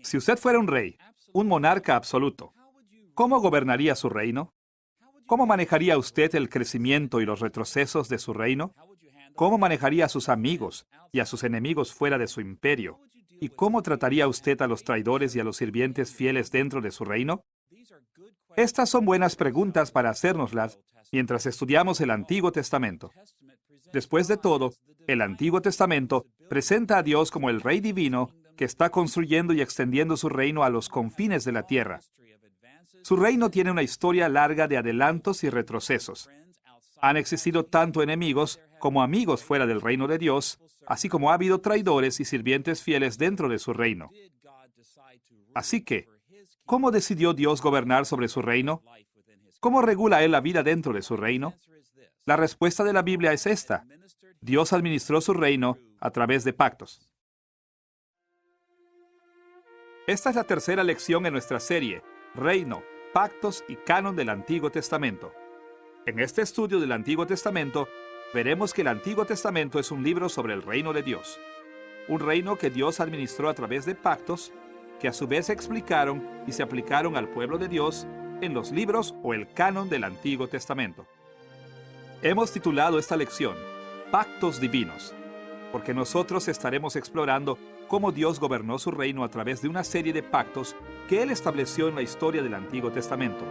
Si usted fuera un rey, un monarca absoluto, ¿cómo gobernaría su reino? ¿Cómo manejaría usted el crecimiento y los retrocesos de su reino? ¿Cómo manejaría a sus amigos y a sus enemigos fuera de su imperio? ¿Y cómo trataría usted a los traidores y a los sirvientes fieles dentro de su reino? Estas son buenas preguntas para hacérnoslas mientras estudiamos el Antiguo Testamento. Después de todo, el Antiguo Testamento presenta a Dios como el Rey divino que está construyendo y extendiendo su reino a los confines de la tierra. Su reino tiene una historia larga de adelantos y retrocesos. Han existido tanto enemigos como amigos fuera del reino de Dios, así como ha habido traidores y sirvientes fieles dentro de su reino. Así que, ¿cómo decidió Dios gobernar sobre su reino? ¿Cómo regula Él la vida dentro de su reino? La respuesta de la Biblia es esta. Dios administró su reino a través de pactos. Esta es la tercera lección en nuestra serie, Reino, Pactos y Canon del Antiguo Testamento. En este estudio del Antiguo Testamento, veremos que el Antiguo Testamento es un libro sobre el reino de Dios. Un reino que Dios administró a través de pactos, que a su vez se explicaron y se aplicaron al pueblo de Dios en los libros o el canon del Antiguo Testamento. Hemos titulado esta lección, Pactos Divinos, porque nosotros estaremos explorando cómo Dios gobernó su reino a través de una serie de pactos que Él estableció en la historia del Antiguo Testamento.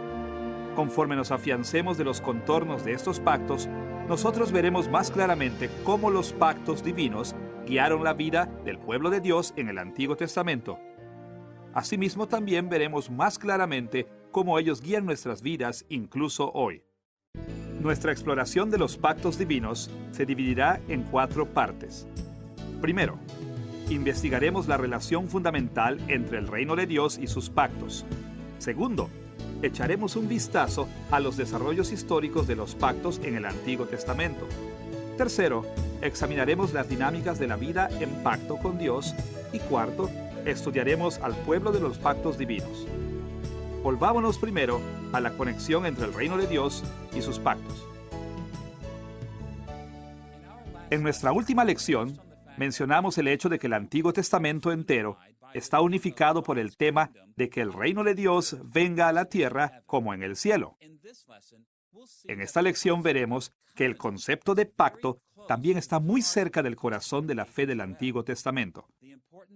Conforme nos afiancemos de los contornos de estos pactos, nosotros veremos más claramente cómo los pactos divinos guiaron la vida del pueblo de Dios en el Antiguo Testamento. Asimismo, también veremos más claramente cómo ellos guían nuestras vidas incluso hoy. Nuestra exploración de los pactos divinos se dividirá en 4 partes. Primero, investigaremos la relación fundamental entre el reino de Dios y sus pactos. Segundo, echaremos un vistazo a los desarrollos históricos de los pactos en el Antiguo Testamento. Tercero, examinaremos las dinámicas de la vida en pacto con Dios. Y cuarto, estudiaremos al pueblo de los pactos divinos. Volvámonos primero a la conexión entre el reino de Dios y sus pactos. En nuestra última lección, mencionamos el hecho de que el Antiguo Testamento entero está unificado por el tema de que el reino de Dios venga a la tierra como en el cielo. En esta lección veremos que el concepto de pacto también está muy cerca del corazón de la fe del Antiguo Testamento.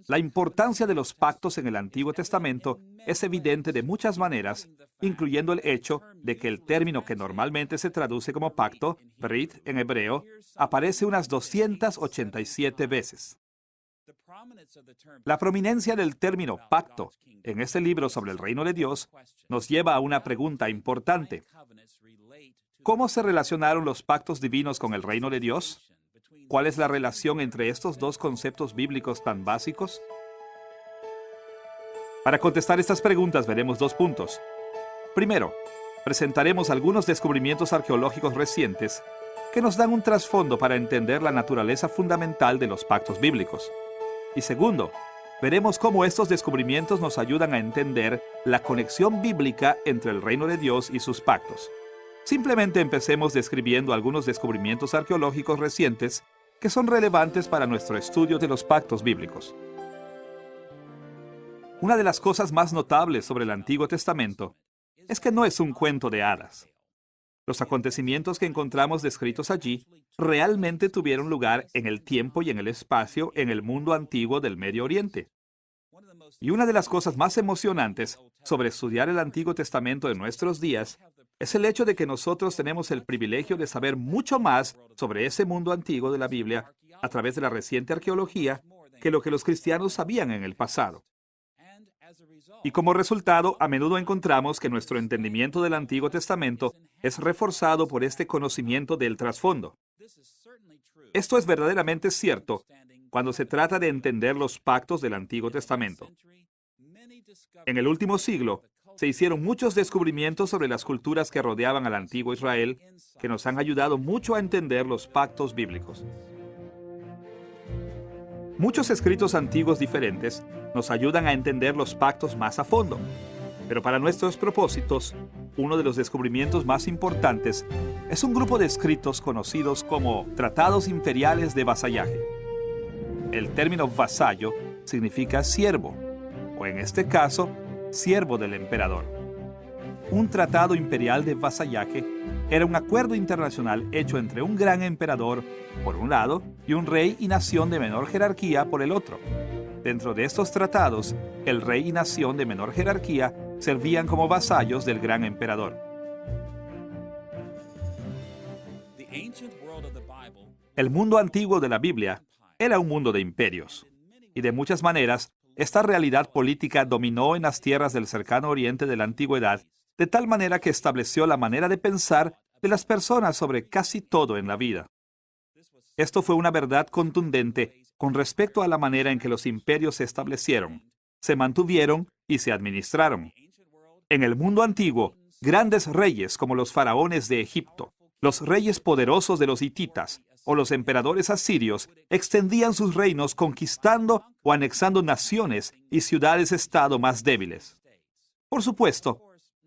La importancia de los pactos en el Antiguo Testamento es evidente de muchas maneras, incluyendo el hecho de que el término que normalmente se traduce como pacto, brit en hebreo, aparece unas 287 veces. La prominencia del término pacto en este libro sobre el reino de Dios nos lleva a una pregunta importante. ¿Cómo se relacionaron los pactos divinos con el reino de Dios? ¿Cuál es la relación entre estos dos conceptos bíblicos tan básicos? Para contestar estas preguntas veremos 2 puntos. Primero, presentaremos algunos descubrimientos arqueológicos recientes que nos dan un trasfondo para entender la naturaleza fundamental de los pactos bíblicos. Y segundo, veremos cómo estos descubrimientos nos ayudan a entender la conexión bíblica entre el reino de Dios y sus pactos. Simplemente empecemos describiendo algunos descubrimientos arqueológicos recientes que son relevantes para nuestro estudio de los pactos bíblicos. Una de las cosas más notables sobre el Antiguo Testamento es que no es un cuento de hadas. Los acontecimientos que encontramos descritos allí realmente tuvieron lugar en el tiempo y en el espacio en el mundo antiguo del Medio Oriente. Y una de las cosas más emocionantes sobre estudiar el Antiguo Testamento en nuestros días es el hecho de que nosotros tenemos el privilegio de saber mucho más sobre ese mundo antiguo de la Biblia a través de la reciente arqueología que lo que los cristianos sabían en el pasado. Y como resultado, a menudo encontramos que nuestro entendimiento del Antiguo Testamento es reforzado por este conocimiento del trasfondo. Esto es verdaderamente cierto cuando se trata de entender los pactos del Antiguo Testamento. En el último siglo, se hicieron muchos descubrimientos sobre las culturas que rodeaban al antiguo Israel que nos han ayudado mucho a entender los pactos bíblicos. Muchos escritos antiguos diferentes nos ayudan a entender los pactos más a fondo, pero para nuestros propósitos, uno de los descubrimientos más importantes es un grupo de escritos conocidos como Tratados Imperiales de Vasallaje. El término vasallo significa siervo, o en este caso, siervo del emperador. Un tratado imperial de vasallaje era un acuerdo internacional hecho entre un gran emperador, por un lado, y un rey y nación de menor jerarquía por el otro. Dentro de estos tratados, el rey y nación de menor jerarquía servían como vasallos del gran emperador. El mundo antiguo de la Biblia era un mundo de imperios, y de muchas maneras, esta realidad política dominó en las tierras del cercano oriente de la antigüedad, de tal manera que estableció la manera de pensar de las personas sobre casi todo en la vida. Esto fue una verdad contundente con respecto a la manera en que los imperios se establecieron, se mantuvieron y se administraron. En el mundo antiguo, grandes reyes como los faraones de Egipto, los reyes poderosos de los hititas o los emperadores asirios extendían sus reinos conquistando o anexando naciones y ciudades-estado más débiles. Por supuesto,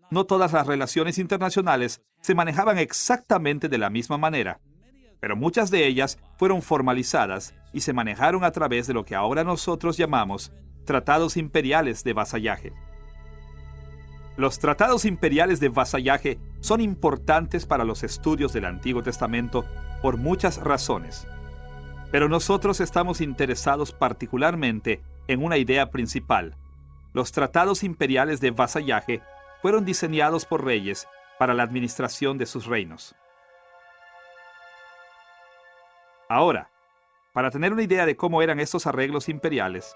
no todas las relaciones internacionales se manejaban exactamente de la misma manera, pero muchas de ellas fueron formalizadas y se manejaron a través de lo que ahora nosotros llamamos tratados imperiales de vasallaje. Los tratados imperiales de vasallaje son importantes para los estudios del Antiguo Testamento por muchas razones. Pero nosotros estamos interesados particularmente en una idea principal. Los tratados imperiales de vasallaje fueron diseñados por reyes para la administración de sus reinos. Ahora, para tener una idea de cómo eran estos arreglos imperiales,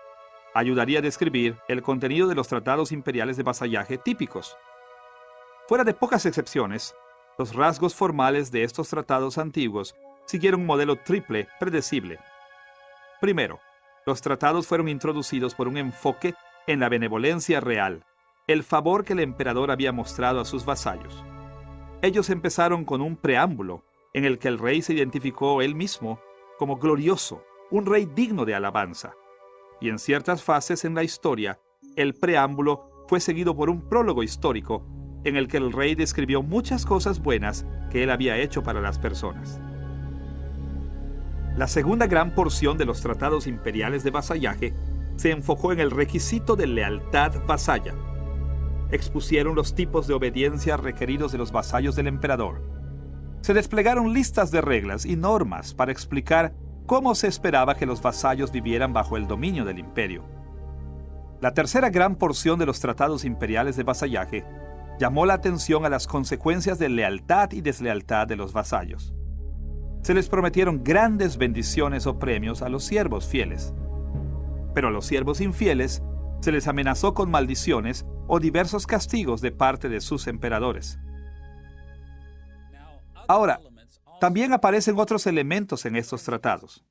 ayudaría a describir el contenido de los tratados imperiales de vasallaje típicos. Fuera de pocas excepciones, los rasgos formales de estos tratados antiguos siguieron un modelo triple predecible. Primero, los tratados fueron introducidos por un enfoque en la benevolencia real, el favor que el emperador había mostrado a sus vasallos. Ellos empezaron con un preámbulo en el que el rey se identificó él mismo como glorioso, un rey digno de alabanza. Y en ciertas fases en la historia, el preámbulo fue seguido por un prólogo histórico en el que el rey describió muchas cosas buenas que él había hecho para las personas. La segunda gran porción de los tratados imperiales de vasallaje se enfocó en el requisito de lealtad vasalla. Expusieron los tipos de obediencia requeridos de los vasallos del emperador. Se desplegaron listas de reglas y normas para explicar cómo se esperaba que los vasallos vivieran bajo el dominio del imperio. La tercera gran porción de los tratados imperiales de vasallaje llamó la atención a las consecuencias de lealtad y deslealtad de los vasallos. Se les prometieron grandes bendiciones o premios a los siervos fieles, pero a los siervos infieles se les amenazó con maldiciones o diversos castigos de parte de sus emperadores. Ahora, también aparecen otros elementos en estos tratados.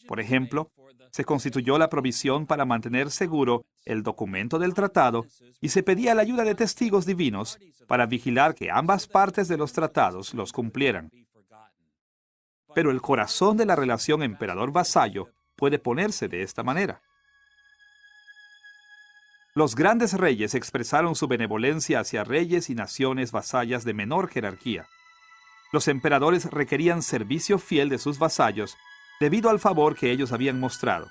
Por ejemplo, se constituyó la provisión para mantener seguro el documento del tratado y se pedía la ayuda de testigos divinos para vigilar que ambas partes de los tratados los cumplieran. Pero el corazón de la relación emperador-vasallo puede ponerse de esta manera. Los grandes reyes expresaron su benevolencia hacia reyes y naciones vasallas de menor jerarquía. Los emperadores requerían servicio fiel de sus vasallos debido al favor que ellos habían mostrado,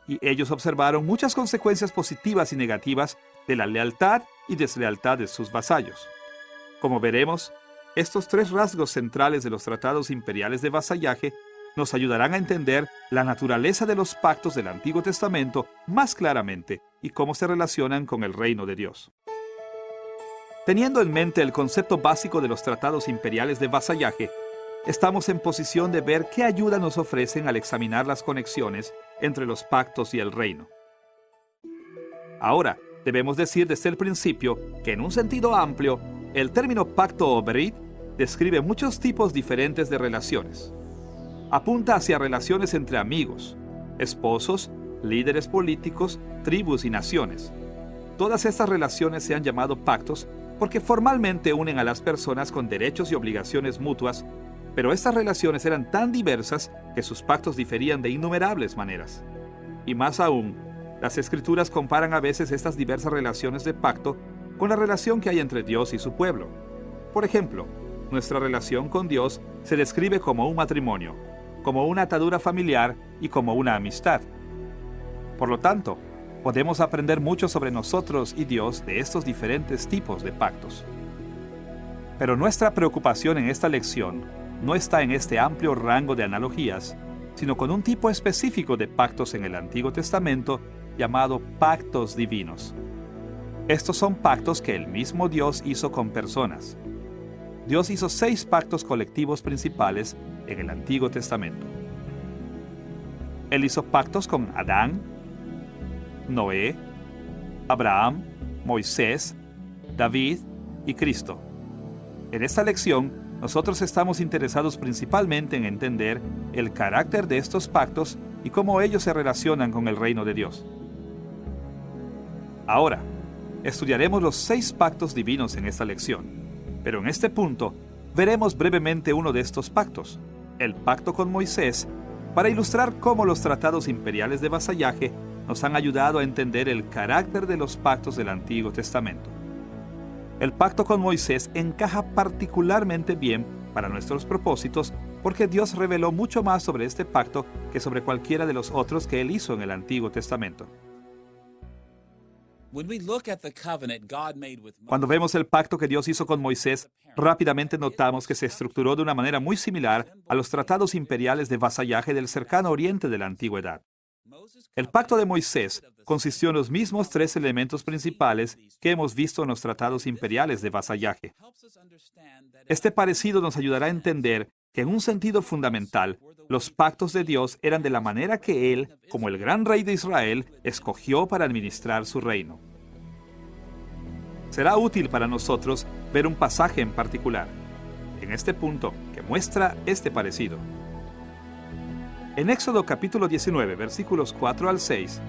y ellos observaron muchas consecuencias positivas y negativas de la lealtad y deslealtad de sus vasallos. Como veremos, estos tres rasgos centrales de los tratados imperiales de vasallaje nos ayudarán a entender la naturaleza de los pactos del Antiguo Testamento más claramente y cómo se relacionan con el reino de Dios. Teniendo en mente el concepto básico de los tratados imperiales de vasallaje, estamos en posición de ver qué ayuda nos ofrecen al examinar las conexiones entre los pactos y el reino. Ahora, debemos decir desde el principio que en un sentido amplio, el término pacto o brit describe muchos tipos diferentes de relaciones. Apunta hacia relaciones entre amigos, esposos, líderes políticos, tribus y naciones. Todas estas relaciones se han llamado pactos porque formalmente unen a las personas con derechos y obligaciones mutuas, pero estas relaciones eran tan diversas que sus pactos diferían de innumerables maneras. Y más aún, las Escrituras comparan a veces estas diversas relaciones de pacto con la relación que hay entre Dios y su pueblo. Por ejemplo, nuestra relación con Dios se describe como un matrimonio, como una atadura familiar y como una amistad. Por lo tanto, Podemos aprender mucho sobre nosotros y Dios de estos diferentes tipos de pactos. Pero nuestra preocupación en esta lección no está en este amplio rango de analogías, sino con un tipo específico de pactos en el Antiguo Testamento llamado pactos divinos. Estos son pactos que el mismo Dios hizo con personas. Dios hizo 6 pactos colectivos principales en el Antiguo Testamento. Él hizo pactos con Adán, Noé, Abraham, Moisés, David y Cristo. En esta lección, nosotros estamos interesados principalmente en entender el carácter de estos pactos y cómo ellos se relacionan con el reino de Dios. Ahora, estudiaremos los 6 pactos divinos en esta lección, pero en este punto veremos brevemente uno de estos pactos, el pacto con Moisés, para ilustrar cómo los tratados imperiales de vasallaje nos han ayudado a entender el carácter de los pactos del Antiguo Testamento. El pacto con Moisés encaja particularmente bien para nuestros propósitos porque Dios reveló mucho más sobre este pacto que sobre cualquiera de los otros que Él hizo en el Antiguo Testamento. Cuando vemos el pacto que Dios hizo con Moisés, rápidamente notamos que se estructuró de una manera muy similar a los tratados imperiales de vasallaje del cercano oriente de la antigüedad. El pacto de Moisés consistió en los mismos 3 elementos principales que hemos visto en los tratados imperiales de vasallaje. Este parecido nos ayudará a entender que en un sentido fundamental, los pactos de Dios eran de la manera que Él, como el gran rey de Israel, escogió para administrar su reino. Será útil para nosotros ver un pasaje en particular, en este punto, que muestra este parecido. En Éxodo capítulo 19, versículos 4 al 6,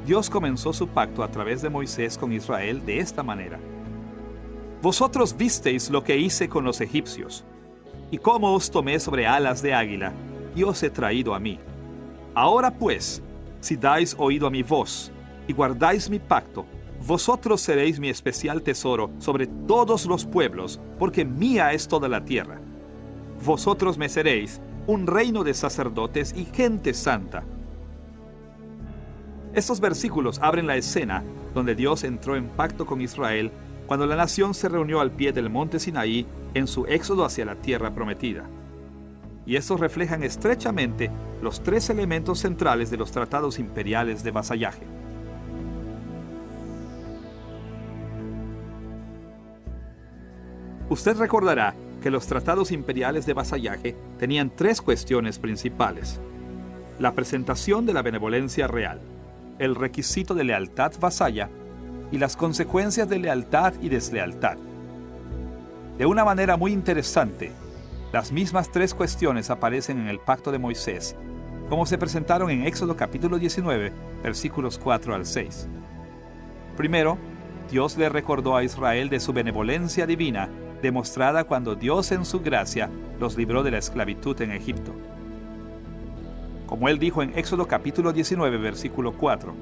Dios comenzó su pacto a través de Moisés con Israel de esta manera. Vosotros visteis lo que hice con los egipcios, y cómo os tomé sobre alas de águila, y os he traído a mí. Ahora pues, si dais oído a mi voz, y guardáis mi pacto, vosotros seréis mi especial tesoro sobre todos los pueblos, porque mía es toda la tierra. Vosotros me seréis un reino de sacerdotes y gente santa. Estos versículos abren la escena donde Dios entró en pacto con Israel cuando la nación se reunió al pie del monte Sinaí en su éxodo hacia la tierra prometida. Y estos reflejan estrechamente los 3 elementos centrales de los tratados imperiales de vasallaje. Usted recordará que los tratados imperiales de vasallaje tenían 3 cuestiones principales: la presentación de la benevolencia real, el requisito de lealtad vasalla y las consecuencias de lealtad y deslealtad. De una manera muy interesante, las mismas 3 cuestiones aparecen en el pacto de Moisés, como se presentaron en Éxodo capítulo 19, versículos 4 al 6. Primero, Dios le recordó a Israel de su benevolencia divina, demostrada cuando Dios en su gracia los libró de la esclavitud en Egipto. Como Él dijo en Éxodo capítulo 19, versículo 4,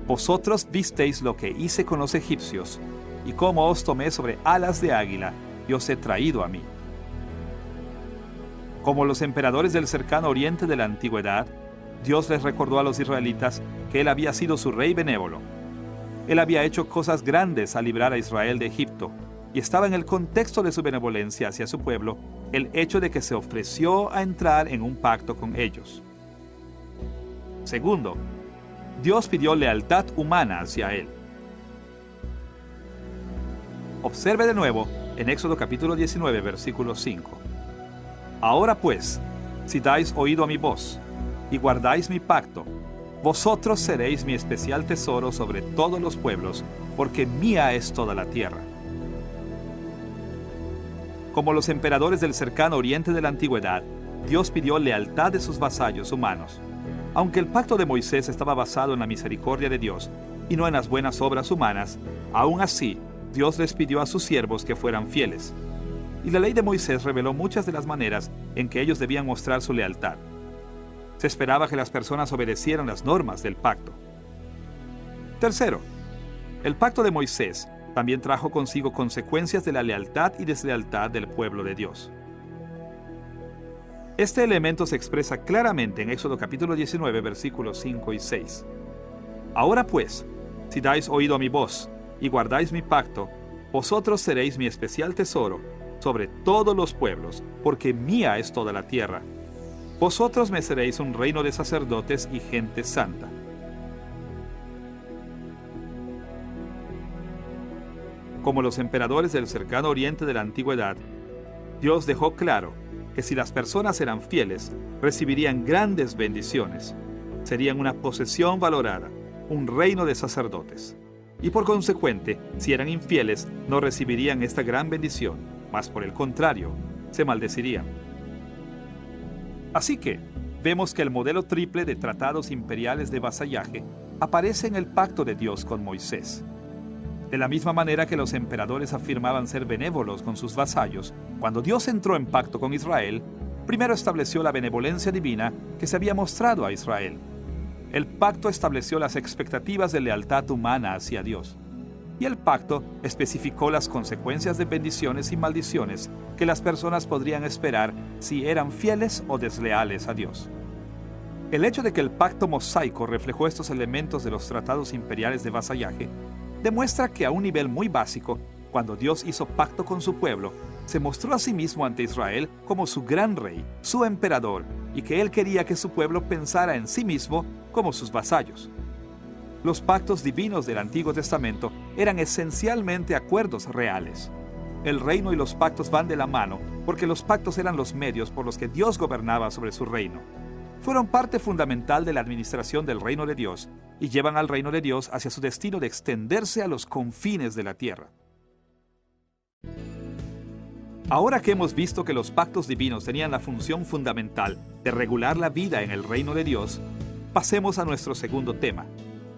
vosotros visteis lo que hice con los egipcios, y cómo os tomé sobre alas de águila, y os he traído a mí. Como los emperadores del cercano oriente de la antigüedad, Dios les recordó a los israelitas que Él había sido su rey benévolo. Él había hecho cosas grandes al librar a Israel de Egipto, y estaba en el contexto de su benevolencia hacia su pueblo el hecho de que se ofreció a entrar en un pacto con ellos. Segundo, Dios pidió lealtad humana hacia Él. Observe de nuevo en Éxodo capítulo 19, versículo 5. Ahora pues, si dais oído a mi voz, y guardáis mi pacto, vosotros seréis mi especial tesoro sobre todos los pueblos, porque mía es toda la tierra. Como los emperadores del cercano oriente de la antigüedad, Dios pidió lealtad de sus vasallos humanos. Aunque el pacto de Moisés estaba basado en la misericordia de Dios y no en las buenas obras humanas, aún así, Dios les pidió a sus siervos que fueran fieles. Y la ley de Moisés reveló muchas de las maneras en que ellos debían mostrar su lealtad. Se esperaba que las personas obedecieran las normas del pacto. Tercero, el pacto de Moisés también trajo consigo consecuencias de la lealtad y deslealtad del pueblo de Dios. Este elemento se expresa claramente en Éxodo capítulo 19, versículos 5 y 6. Ahora pues, si dais oído a mi voz y guardáis mi pacto, vosotros seréis mi especial tesoro sobre todos los pueblos, porque mía es toda la tierra. Vosotros me seréis un reino de sacerdotes y gente santa. Como los emperadores del cercano oriente de la antigüedad, Dios dejó claro que si las personas eran fieles, recibirían grandes bendiciones. Serían una posesión valorada, un reino de sacerdotes. Y por consecuente, si eran infieles, no recibirían esta gran bendición, mas por el contrario, se maldecirían. Así que, vemos que el modelo triple de tratados imperiales de vasallaje aparece en el pacto de Dios con Moisés. De la misma manera que los emperadores afirmaban ser benévolos con sus vasallos, cuando Dios entró en pacto con Israel, primero estableció la benevolencia divina que se había mostrado a Israel. El pacto estableció las expectativas de lealtad humana hacia Dios. Y el pacto especificó las consecuencias de bendiciones y maldiciones que las personas podrían esperar si eran fieles o desleales a Dios. El hecho de que el pacto mosaico reflejó estos elementos de los tratados imperiales de vasallaje demuestra que a un nivel muy básico, cuando Dios hizo pacto con su pueblo, se mostró a sí mismo ante Israel como su gran rey, su emperador, y que él quería que su pueblo pensara en sí mismo como sus vasallos. Los pactos divinos del Antiguo Testamento eran esencialmente acuerdos reales. El reino y los pactos van de la mano porque los pactos eran los medios por los que Dios gobernaba sobre su reino. Fueron parte fundamental de la administración del reino de Dios y llevan al reino de Dios hacia su destino de extenderse a los confines de la tierra. Ahora que hemos visto que los pactos divinos tenían la función fundamental de regular la vida en el reino de Dios, pasemos a nuestro segundo tema,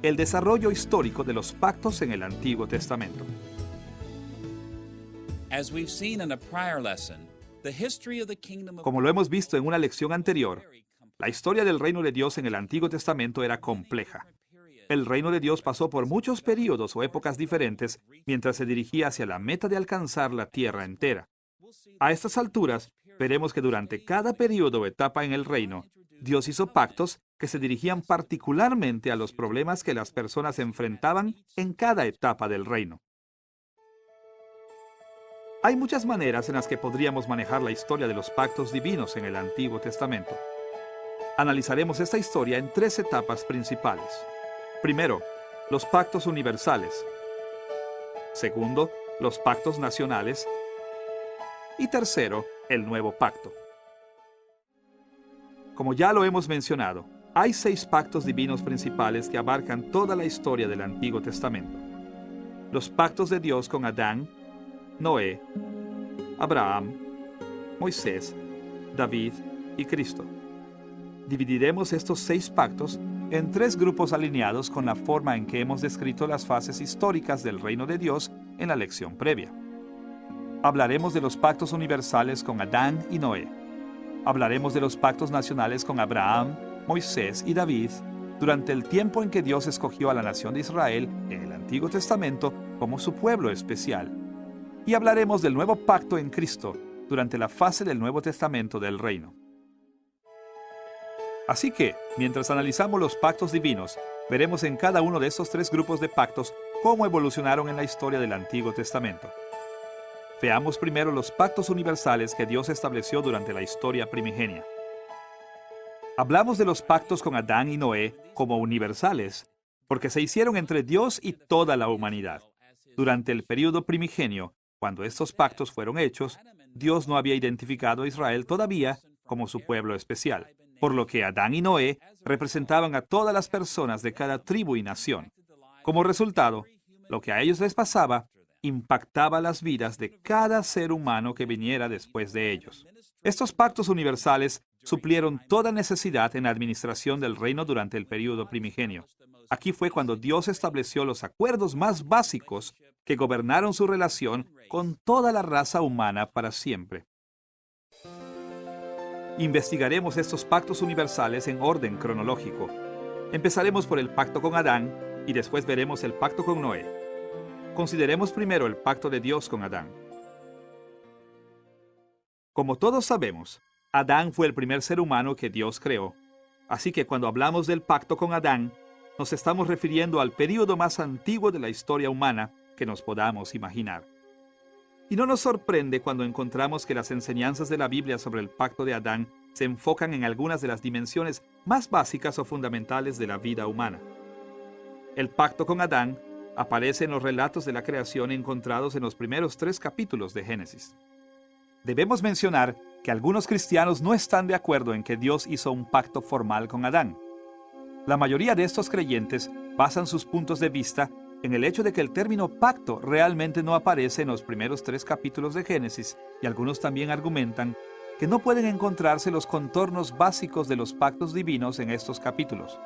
el desarrollo histórico de los pactos en el Antiguo Testamento. Como lo hemos visto en una lección anterior, la historia del reino de Dios en el Antiguo Testamento era compleja. El reino de Dios pasó por muchos períodos o épocas diferentes mientras se dirigía hacia la meta de alcanzar la tierra entera. A estas alturas, veremos que durante cada período o etapa en el reino, Dios hizo pactos que se dirigían particularmente a los problemas que las personas enfrentaban en cada etapa del reino. Hay muchas maneras en las que podríamos manejar la historia de los pactos divinos en el Antiguo Testamento. Analizaremos esta historia en 3 etapas principales. Primero, los pactos universales. Segundo, los pactos nacionales. Y tercero, el nuevo pacto. Como ya lo hemos mencionado, hay 6 pactos divinos principales que abarcan toda la historia del Antiguo Testamento. Los pactos de Dios con Adán, Noé, Abraham, Moisés, David y Cristo. Dividiremos estos 6 pactos en 3 grupos alineados con la forma en que hemos descrito las fases históricas del reino de Dios en la lección previa. Hablaremos de los pactos universales con Adán y Noé. Hablaremos de los pactos nacionales con Abraham, Moisés y David durante el tiempo en que Dios escogió a la nación de Israel en el Antiguo Testamento como su pueblo especial. Y hablaremos del nuevo pacto en Cristo durante la fase del Nuevo Testamento del reino. Así que, mientras analizamos los pactos divinos, veremos en cada uno de estos 3 grupos de pactos cómo evolucionaron en la historia del Antiguo Testamento. Veamos primero los pactos universales que Dios estableció durante la historia primigenia. Hablamos de los pactos con Adán y Noé como universales, porque se hicieron entre Dios y toda la humanidad. Durante el período primigenio, cuando estos pactos fueron hechos, Dios no había identificado a Israel todavía como su pueblo especial, por lo que Adán y Noé representaban a todas las personas de cada tribu y nación. Como resultado, lo que a ellos les pasaba impactaba las vidas de cada ser humano que viniera después de ellos. Estos pactos universales suplieron toda necesidad en la administración del reino durante el período primigenio. Aquí fue cuando Dios estableció los acuerdos más básicos que gobernaron su relación con toda la raza humana para siempre. Investigaremos estos pactos universales en orden cronológico. Empezaremos por el pacto con Adán y después veremos el pacto con Noé. Consideremos primero el pacto de Dios con Adán. Como todos sabemos, Adán fue el primer ser humano que Dios creó. Así que cuando hablamos del pacto con Adán, nos estamos refiriendo al período más antiguo de la historia humana que nos podamos imaginar. Y no nos sorprende cuando encontramos que las enseñanzas de la Biblia sobre el pacto de Adán se enfocan en algunas de las dimensiones más básicas o fundamentales de la vida humana. El pacto con Adán aparece en los relatos de la creación encontrados en los primeros 3 capítulos de Génesis. Debemos mencionar que algunos cristianos no están de acuerdo en que Dios hizo un pacto formal con Adán. La mayoría de estos creyentes basan sus puntos de vista en el hecho de que el término pacto realmente no aparece en los primeros 3 capítulos de Génesis, y algunos también argumentan que no pueden encontrarse los contornos básicos de los pactos divinos en estos capítulos.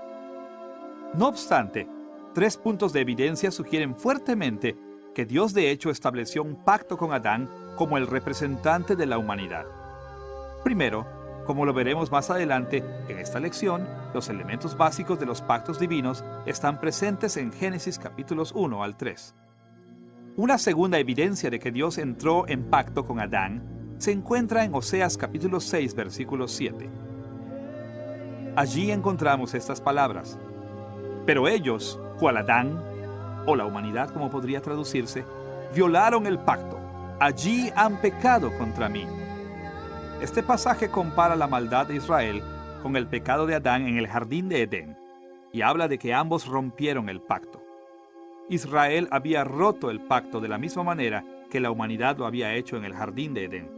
No obstante, 3 puntos de evidencia sugieren fuertemente que Dios de hecho estableció un pacto con Adán como el representante de la humanidad. Primero, como lo veremos más adelante en esta lección, los elementos básicos de los pactos divinos están presentes en Génesis capítulos 1 al 3. Una segunda evidencia de que Dios entró en pacto con Adán se encuentra en Oseas capítulo 6, versículo 7. Allí encontramos estas palabras: pero ellos, cual Adán, o la humanidad como podría traducirse, violaron el pacto. Allí han pecado contra mí. Este pasaje compara la maldad de Israel con el pecado de Adán en el jardín de Edén, y habla de que ambos rompieron el pacto. Israel había roto el pacto de la misma manera que la humanidad lo había hecho en el jardín de Edén.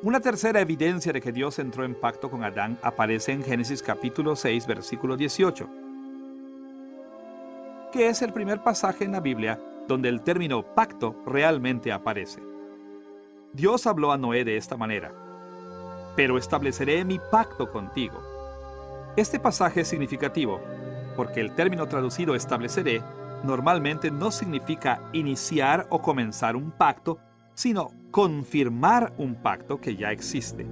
Una tercera evidencia de que Dios entró en pacto con Adán aparece en Génesis capítulo 6, versículo 18, que es el primer pasaje en la Biblia donde el término pacto realmente aparece. Dios habló a Noé de esta manera: pero estableceré mi pacto contigo. Este pasaje es significativo, porque el término traducido estableceré normalmente no significa iniciar o comenzar un pacto, sino confirmar un pacto que ya existe.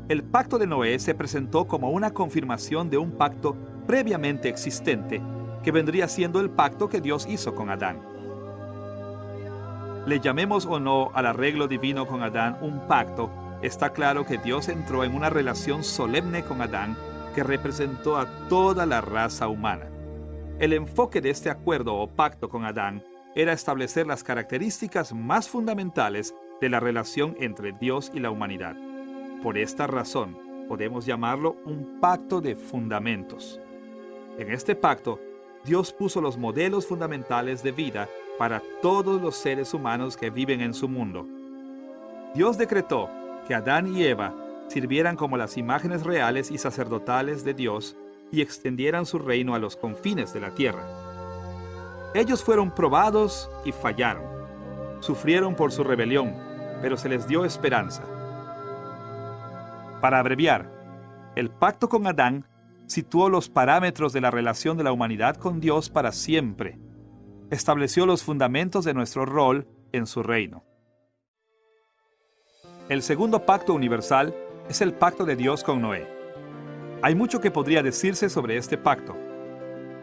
El pacto de Noé se presentó como una confirmación de un pacto previamente existente, que vendría siendo el pacto que Dios hizo con Adán. Le llamemos o no al arreglo divino con Adán un pacto, está claro que Dios entró en una relación solemne con Adán que representó a toda la raza humana. El enfoque de este acuerdo o pacto con Adán era establecer las características más fundamentales de la relación entre Dios y la humanidad. Por esta razón, podemos llamarlo un pacto de fundamentos. En este pacto, Dios puso los modelos fundamentales de vida para todos los seres humanos que viven en su mundo. Dios decretó que Adán y Eva sirvieran como las imágenes reales y sacerdotales de Dios y extendieran su reino a los confines de la tierra. Ellos fueron probados y fallaron. Sufrieron por su rebelión, pero se les dio esperanza. Para abreviar, el pacto con Adán situó los parámetros de la relación de la humanidad con Dios para siempre. Estableció los fundamentos de nuestro rol en su reino. El segundo pacto universal es el pacto de Dios con Noé. Hay mucho que podría decirse sobre este pacto,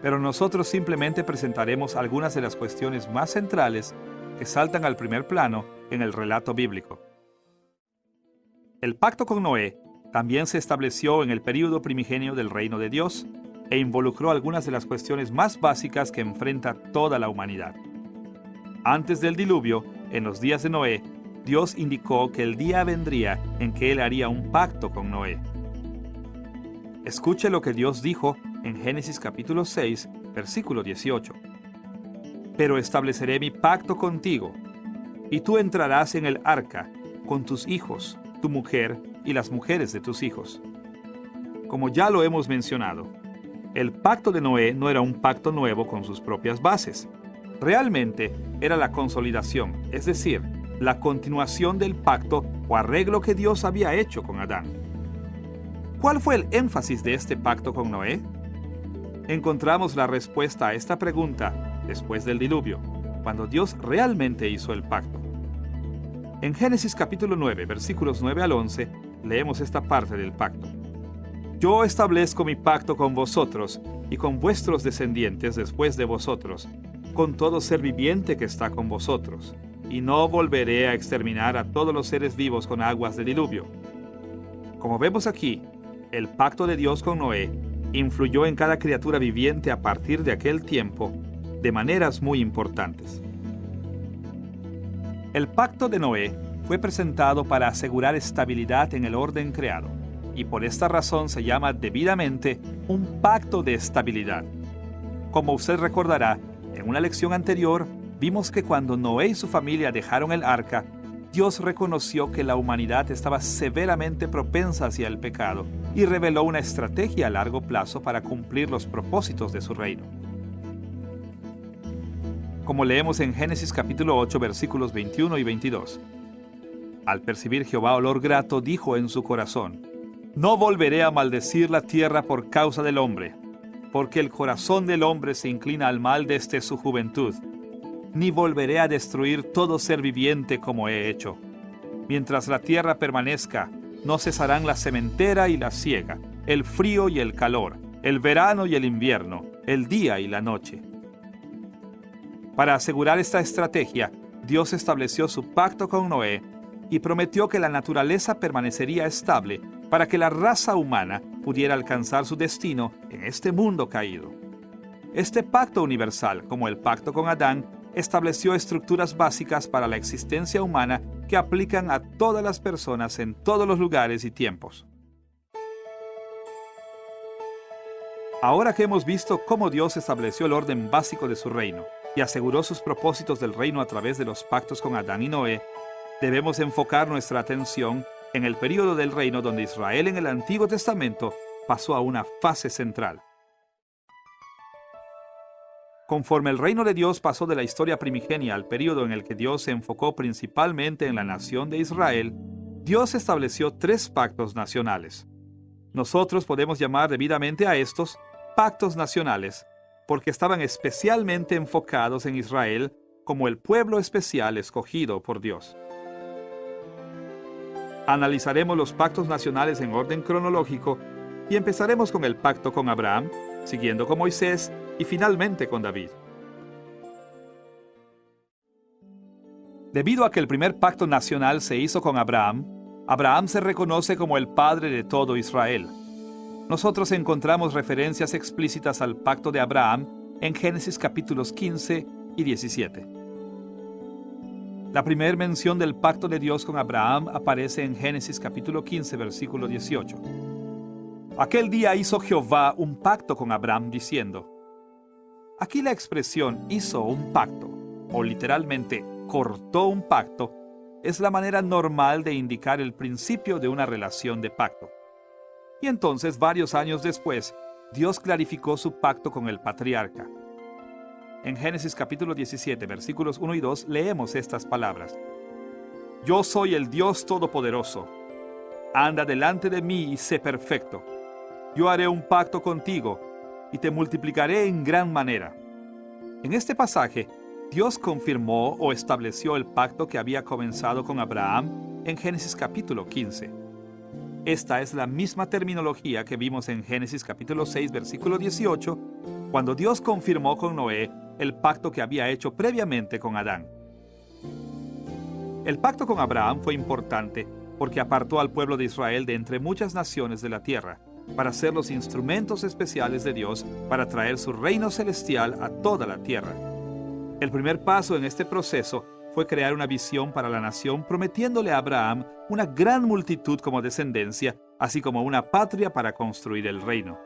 pero nosotros simplemente presentaremos algunas de las cuestiones más centrales que saltan al primer plano en el relato bíblico. El pacto con Noé también se estableció en el período primigenio del reino de Dios e involucró algunas de las cuestiones más básicas que enfrenta toda la humanidad. Antes del diluvio, en los días de Noé, Dios indicó que el día vendría en que Él haría un pacto con Noé. Escuche lo que Dios dijo en Génesis capítulo 6, versículo 18. Pero estableceré mi pacto contigo, y tú entrarás en el arca con tus hijos, tu mujer y las mujeres de tus hijos. Como ya lo hemos mencionado, el pacto de Noé no era un pacto nuevo con sus propias bases. Realmente era la consolidación, es decir, la continuación del pacto o arreglo que Dios había hecho con Adán. ¿Cuál fue el énfasis de este pacto con Noé? Encontramos la respuesta a esta pregunta después del diluvio, cuando Dios realmente hizo el pacto. En Génesis capítulo 9, versículos 9 al 11, leemos esta parte del pacto. Yo establezco mi pacto con vosotros y con vuestros descendientes después de vosotros, con todo ser viviente que está con vosotros, y no volveré a exterminar a todos los seres vivos con aguas de diluvio. Como vemos aquí, el pacto de Dios con Noé influyó en cada criatura viviente a partir de aquel tiempo de maneras muy importantes. El pacto de Noé fue presentado para asegurar estabilidad en el orden creado, y por esta razón se llama debidamente un pacto de estabilidad. Como usted recordará, en una lección anterior vimos que cuando Noé y su familia dejaron el arca, Dios reconoció que la humanidad estaba severamente propensa hacia el pecado y reveló una estrategia a largo plazo para cumplir los propósitos de su reino. Como leemos en Génesis capítulo 8, versículos 21 y 22. Al percibir Jehová olor grato, dijo en su corazón: No volveré a maldecir la tierra por causa del hombre, porque el corazón del hombre se inclina al mal desde su juventud. Ni volveré a destruir todo ser viviente como he hecho. Mientras la tierra permanezca, no cesarán la sementera y la siega, el frío y el calor, el verano y el invierno, el día y la noche. Para asegurar esta estrategia, Dios estableció su pacto con Noé y prometió que la naturaleza permanecería estable para que la raza humana pudiera alcanzar su destino en este mundo caído. Este pacto universal, como el pacto con Adán, estableció estructuras básicas para la existencia humana que aplican a todas las personas en todos los lugares y tiempos. Ahora que hemos visto cómo Dios estableció el orden básico de su reino y aseguró sus propósitos del reino a través de los pactos con Adán y Noé, debemos enfocar nuestra atención en el período del reino donde Israel en el Antiguo Testamento pasó a una fase central. Conforme el reino de Dios pasó de la historia primigenia al período en el que Dios se enfocó principalmente en la nación de Israel, Dios estableció 3 pactos nacionales. Nosotros podemos llamar debidamente a estos pactos nacionales, porque estaban especialmente enfocados en Israel como el pueblo especial escogido por Dios. Analizaremos los pactos nacionales en orden cronológico y empezaremos con el pacto con Abraham, siguiendo con Moisés y finalmente con David. Debido a que el primer pacto nacional se hizo con Abraham, Abraham se reconoce como el padre de todo Israel. Nosotros encontramos referencias explícitas al pacto de Abraham en Génesis capítulos 15 y 17. La primera mención del pacto de Dios con Abraham aparece en Génesis capítulo 15, versículo 18. Aquel día hizo Jehová un pacto con Abraham diciendo. Aquí la expresión hizo un pacto, o literalmente cortó un pacto, es la manera normal de indicar el principio de una relación de pacto. Y entonces, varios años después, Dios clarificó su pacto con el patriarca. En Génesis capítulo 17, versículos 1 y 2, leemos estas palabras. Yo soy el Dios Todopoderoso. Anda delante de mí y sé perfecto. Yo haré un pacto contigo y te multiplicaré en gran manera. En este pasaje, Dios confirmó o estableció el pacto que había comenzado con Abraham en Génesis capítulo 15. Esta es la misma terminología que vimos en Génesis capítulo 6, versículo 18, cuando Dios confirmó con Noé el pacto que había hecho previamente con Adán. El pacto con Abraham fue importante porque apartó al pueblo de Israel de entre muchas naciones de la tierra, para ser los instrumentos especiales de Dios para traer su reino celestial a toda la tierra. El primer paso en este proceso fue crear una visión para la nación, prometiéndole a Abraham una gran multitud como descendencia, así como una patria para construir el reino.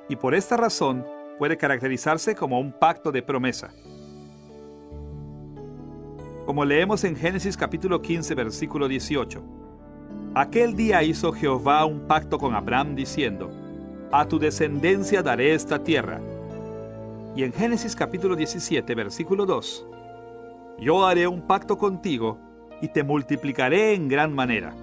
Y por esta razón puede caracterizarse como un pacto de promesa. Como leemos en Génesis capítulo 15, versículo 18. Aquel día hizo Jehová un pacto con Abraham diciendo, a tu descendencia daré esta tierra. Y en Génesis capítulo 17, versículo 2. Yo haré un pacto contigo y te multiplicaré en gran manera.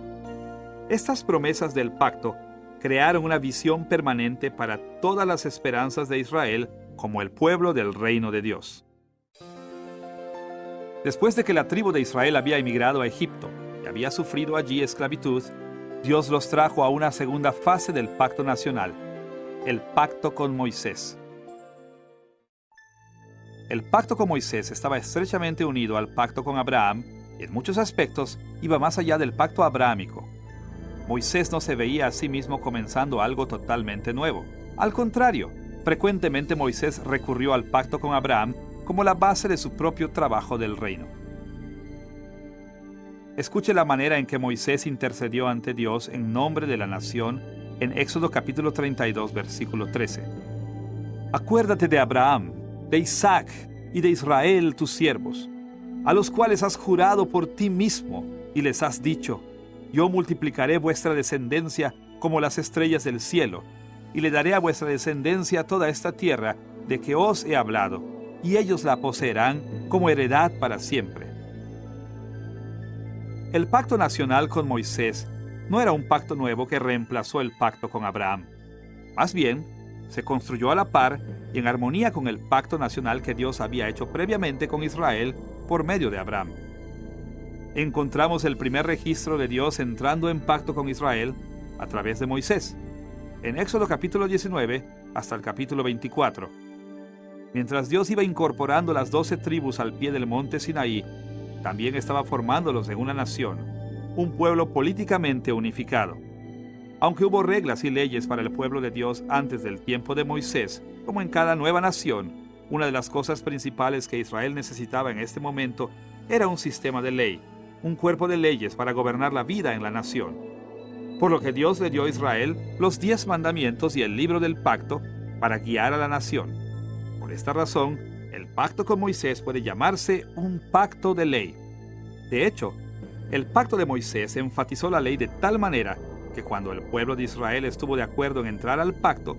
Estas promesas del pacto crearon una visión permanente para todas las esperanzas de Israel como el pueblo del reino de Dios. Después de que la tribu de Israel había emigrado a Egipto y había sufrido allí esclavitud, Dios los trajo a una segunda fase del pacto nacional, el pacto con Moisés. El pacto con Moisés estaba estrechamente unido al pacto con Abraham y en muchos aspectos iba más allá del pacto abrahámico. Moisés no se veía a sí mismo comenzando algo totalmente nuevo. Al contrario, frecuentemente Moisés recurrió al pacto con Abraham como la base de su propio trabajo del reino. Escuche la manera en que Moisés intercedió ante Dios en nombre de la nación en Éxodo capítulo 32, versículo 13. Acuérdate de Abraham, de Isaac y de Israel tus siervos, a los cuales has jurado por ti mismo y les has dicho: yo multiplicaré vuestra descendencia como las estrellas del cielo, y le daré a vuestra descendencia toda esta tierra de que os he hablado, y ellos la poseerán como heredad para siempre. El pacto nacional con Moisés no era un pacto nuevo que reemplazó el pacto con Abraham. Más bien, se construyó a la par y en armonía con el pacto nacional que Dios había hecho previamente con Israel por medio de Abraham. Encontramos el primer registro de Dios entrando en pacto con Israel a través de Moisés, en Éxodo capítulo 19 hasta el capítulo 24. Mientras Dios iba incorporando las 12 tribus al pie del monte Sinaí, también estaba formándolos en una nación, un pueblo políticamente unificado. Aunque hubo reglas y leyes para el pueblo de Dios antes del tiempo de Moisés, como en cada nueva nación, una de las cosas principales que Israel necesitaba en este momento era un sistema de ley, un cuerpo de leyes para gobernar la vida en la nación. Por lo que Dios le dio a Israel los 10 mandamientos y el libro del pacto para guiar a la nación. Por esta razón, el pacto con Moisés puede llamarse un pacto de ley. De hecho, el pacto de Moisés enfatizó la ley de tal manera que cuando el pueblo de Israel estuvo de acuerdo en entrar al pacto,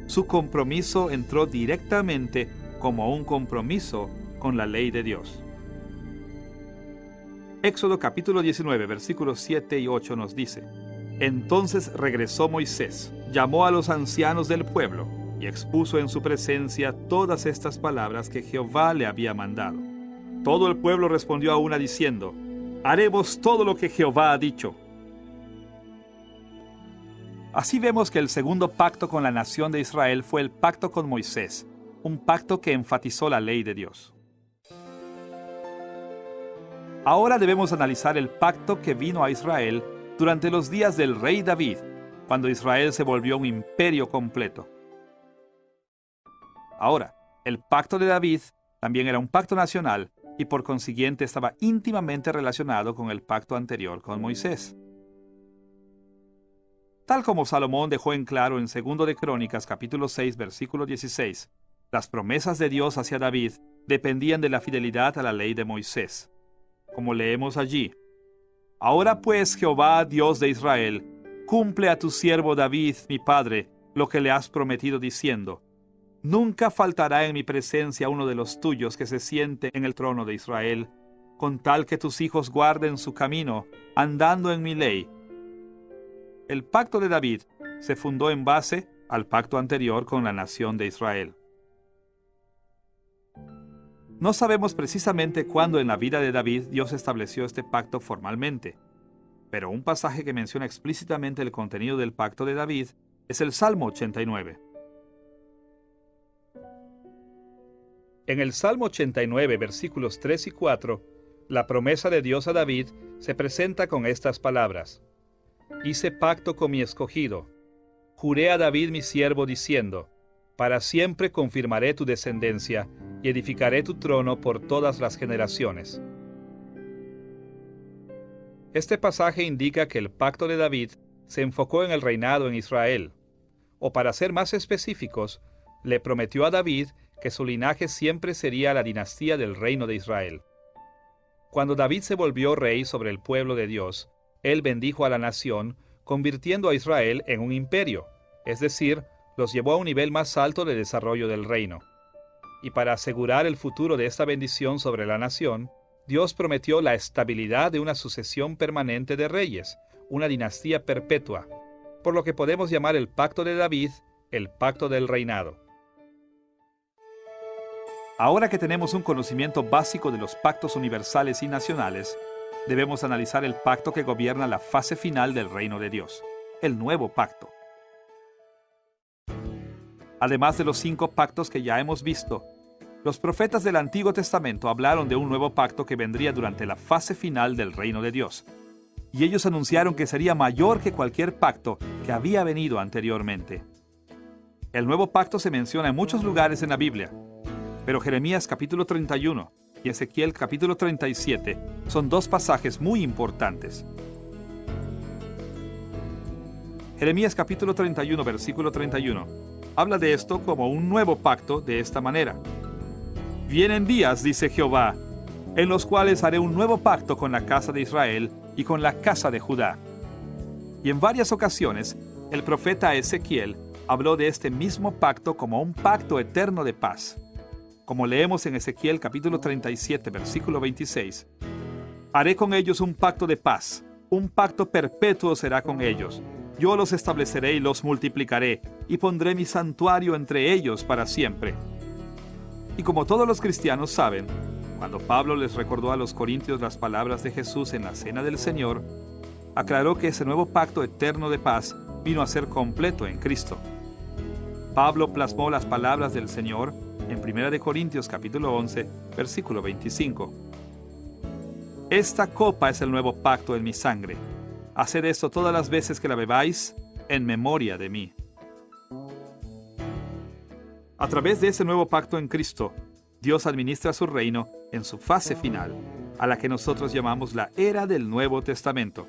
su compromiso entró directamente como un compromiso con la ley de Dios. Éxodo capítulo 19, versículos 7 y 8 nos dice: Entonces regresó Moisés, llamó a los ancianos del pueblo y expuso en su presencia todas estas palabras que Jehová le había mandado. Todo el pueblo respondió a una diciendo: haremos todo lo que Jehová ha dicho. Así vemos que el segundo pacto con la nación de Israel fue el pacto con Moisés, un pacto que enfatizó la ley de Dios. Ahora debemos analizar el pacto que vino a Israel durante los días del rey David, cuando Israel se volvió un imperio completo. Ahora, el pacto de David también era un pacto nacional y por consiguiente estaba íntimamente relacionado con el pacto anterior con Moisés. Tal como Salomón dejó en claro en 2 de Crónicas capítulo 6 versículo 16, las promesas de Dios hacia David dependían de la fidelidad a la ley de Moisés. Como leemos allí: Ahora pues, Jehová, Dios de Israel, cumple a tu siervo David, mi padre, lo que le has prometido diciendo: Nunca faltará en mi presencia uno de los tuyos que se siente en el trono de Israel, con tal que tus hijos guarden su camino, andando en mi ley. El pacto de David se fundó en base al pacto anterior con la nación de Israel. No sabemos precisamente cuándo en la vida de David Dios estableció este pacto formalmente, pero un pasaje que menciona explícitamente el contenido del pacto de David es el Salmo 89. En el Salmo 89, versículos 3 y 4, la promesa de Dios a David se presenta con estas palabras: Hice pacto con mi escogido, juré a David mi siervo diciendo: Para siempre confirmaré tu descendencia y edificaré tu trono por todas las generaciones. Este pasaje indica que el pacto de David se enfocó en el reinado en Israel, o para ser más específicos, le prometió a David que su linaje siempre sería la dinastía del reino de Israel. Cuando David se volvió rey sobre el pueblo de Dios, él bendijo a la nación, convirtiendo a Israel en un imperio, es decir, los llevó a un nivel más alto de desarrollo del reino. Y para asegurar el futuro de esta bendición sobre la nación, Dios prometió la estabilidad de una sucesión permanente de reyes, una dinastía perpetua, por lo que podemos llamar el pacto de David el pacto del reinado. Ahora que tenemos un conocimiento básico de los pactos universales y nacionales, debemos analizar el pacto que gobierna la fase final del reino de Dios, el nuevo pacto. Además de los 5 pactos que ya hemos visto, los profetas del Antiguo Testamento hablaron de un nuevo pacto que vendría durante la fase final del reino de Dios. Y ellos anunciaron que sería mayor que cualquier pacto que había venido anteriormente. El nuevo pacto se menciona en muchos lugares en la Biblia, pero Jeremías capítulo 31 y Ezequiel capítulo 37 son dos pasajes muy importantes. Jeremías capítulo 31, versículo 31, habla de esto como un nuevo pacto de esta manera. Vienen días, dice Jehová, en los cuales haré un nuevo pacto con la casa de Israel y con la casa de Judá. Y en varias ocasiones, el profeta Ezequiel habló de este mismo pacto como un pacto eterno de paz. Como leemos en Ezequiel capítulo 37, versículo 26, haré con ellos un pacto de paz, un pacto perpetuo será con ellos. Yo los estableceré y los multiplicaré, y pondré mi santuario entre ellos para siempre. Y como todos los cristianos saben, cuando Pablo les recordó a los corintios las palabras de Jesús en la cena del Señor, aclaró que ese nuevo pacto eterno de paz vino a ser completo en Cristo. Pablo plasmó las palabras del Señor en 1 Corintios capítulo 11, versículo 25. Esta copa es el nuevo pacto en mi sangre. Haced esto todas las veces que la bebáis, en memoria de mí. A través de ese nuevo pacto en Cristo, Dios administra su reino en su fase final, a la que nosotros llamamos la era del Nuevo Testamento.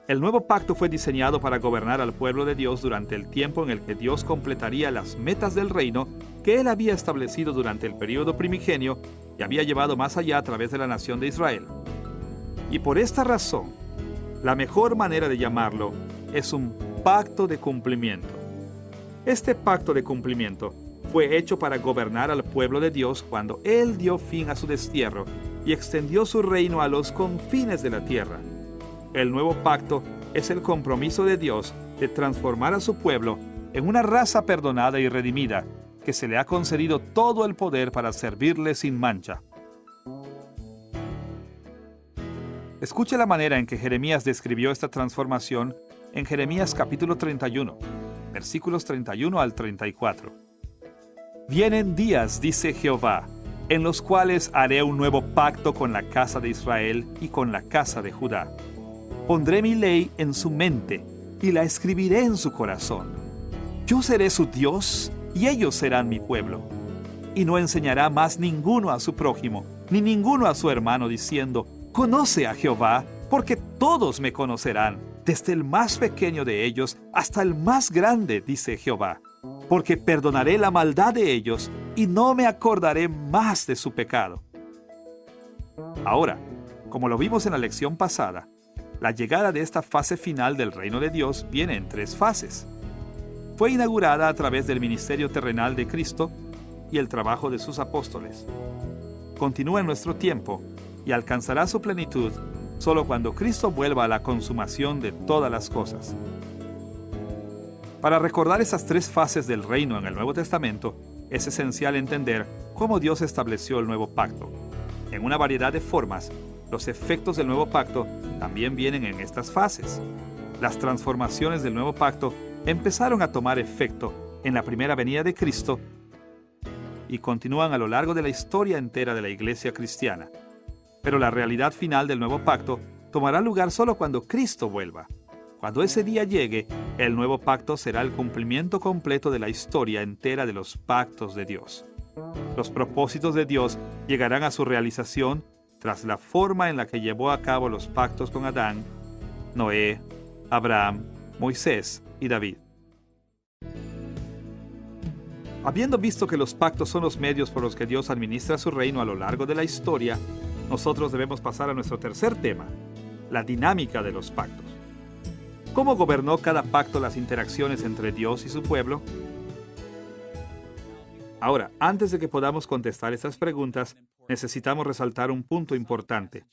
El nuevo pacto fue diseñado para gobernar al pueblo de Dios durante el tiempo en el que Dios completaría las metas del reino que Él había establecido durante el período primigenio y había llevado más allá a través de la nación de Israel. Y por esta razón, la mejor manera de llamarlo es un pacto de cumplimiento. Este pacto de cumplimiento fue hecho para gobernar al pueblo de Dios cuando Él dio fin a su destierro y extendió su reino a los confines de la tierra. El nuevo pacto es el compromiso de Dios de transformar a su pueblo en una raza perdonada y redimida, que se le ha concedido todo el poder para servirle sin mancha. Escuche la manera en que Jeremías describió esta transformación en Jeremías capítulo 31, versículos 31 al 34. Vienen días, dice Jehová, en los cuales haré un nuevo pacto con la casa de Israel y con la casa de Judá. Pondré mi ley en su mente y la escribiré en su corazón. Yo seré su Dios y ellos serán mi pueblo. Y no enseñará más ninguno a su prójimo, ni ninguno a su hermano, diciendo, conoce a Jehová, porque todos me conocerán, desde el más pequeño de ellos hasta el más grande, dice Jehová. Porque perdonaré la maldad de ellos y no me acordaré más de su pecado. Ahora, como lo vimos en la lección pasada, la llegada de esta fase final del reino de Dios viene en tres fases. Fue inaugurada a través del ministerio terrenal de Cristo y el trabajo de sus apóstoles. Continúa en nuestro tiempo y alcanzará su plenitud solo cuando Cristo vuelva a la consumación de todas las cosas. Para recordar esas tres fases del reino en el Nuevo Testamento, es esencial entender cómo Dios estableció el nuevo pacto. En una variedad de formas, los efectos del nuevo pacto también vienen en estas fases. Las transformaciones del nuevo pacto empezaron a tomar efecto en la primera venida de Cristo y continúan a lo largo de la historia entera de la iglesia cristiana. Pero la realidad final del nuevo pacto tomará lugar solo cuando Cristo vuelva. Cuando ese día llegue, el nuevo pacto será el cumplimiento completo de la historia entera de los pactos de Dios. Los propósitos de Dios llegarán a su realización tras la forma en la que llevó a cabo los pactos con Adán, Noé, Abraham, Moisés y David. Habiendo visto que los pactos son los medios por los que Dios administra su reino a lo largo de la historia, nosotros debemos pasar a nuestro tercer tema, la dinámica de los pactos. ¿Cómo gobernó cada pacto las interacciones entre Dios y su pueblo? Ahora, antes de que podamos contestar estas preguntas, necesitamos resaltar un punto importante.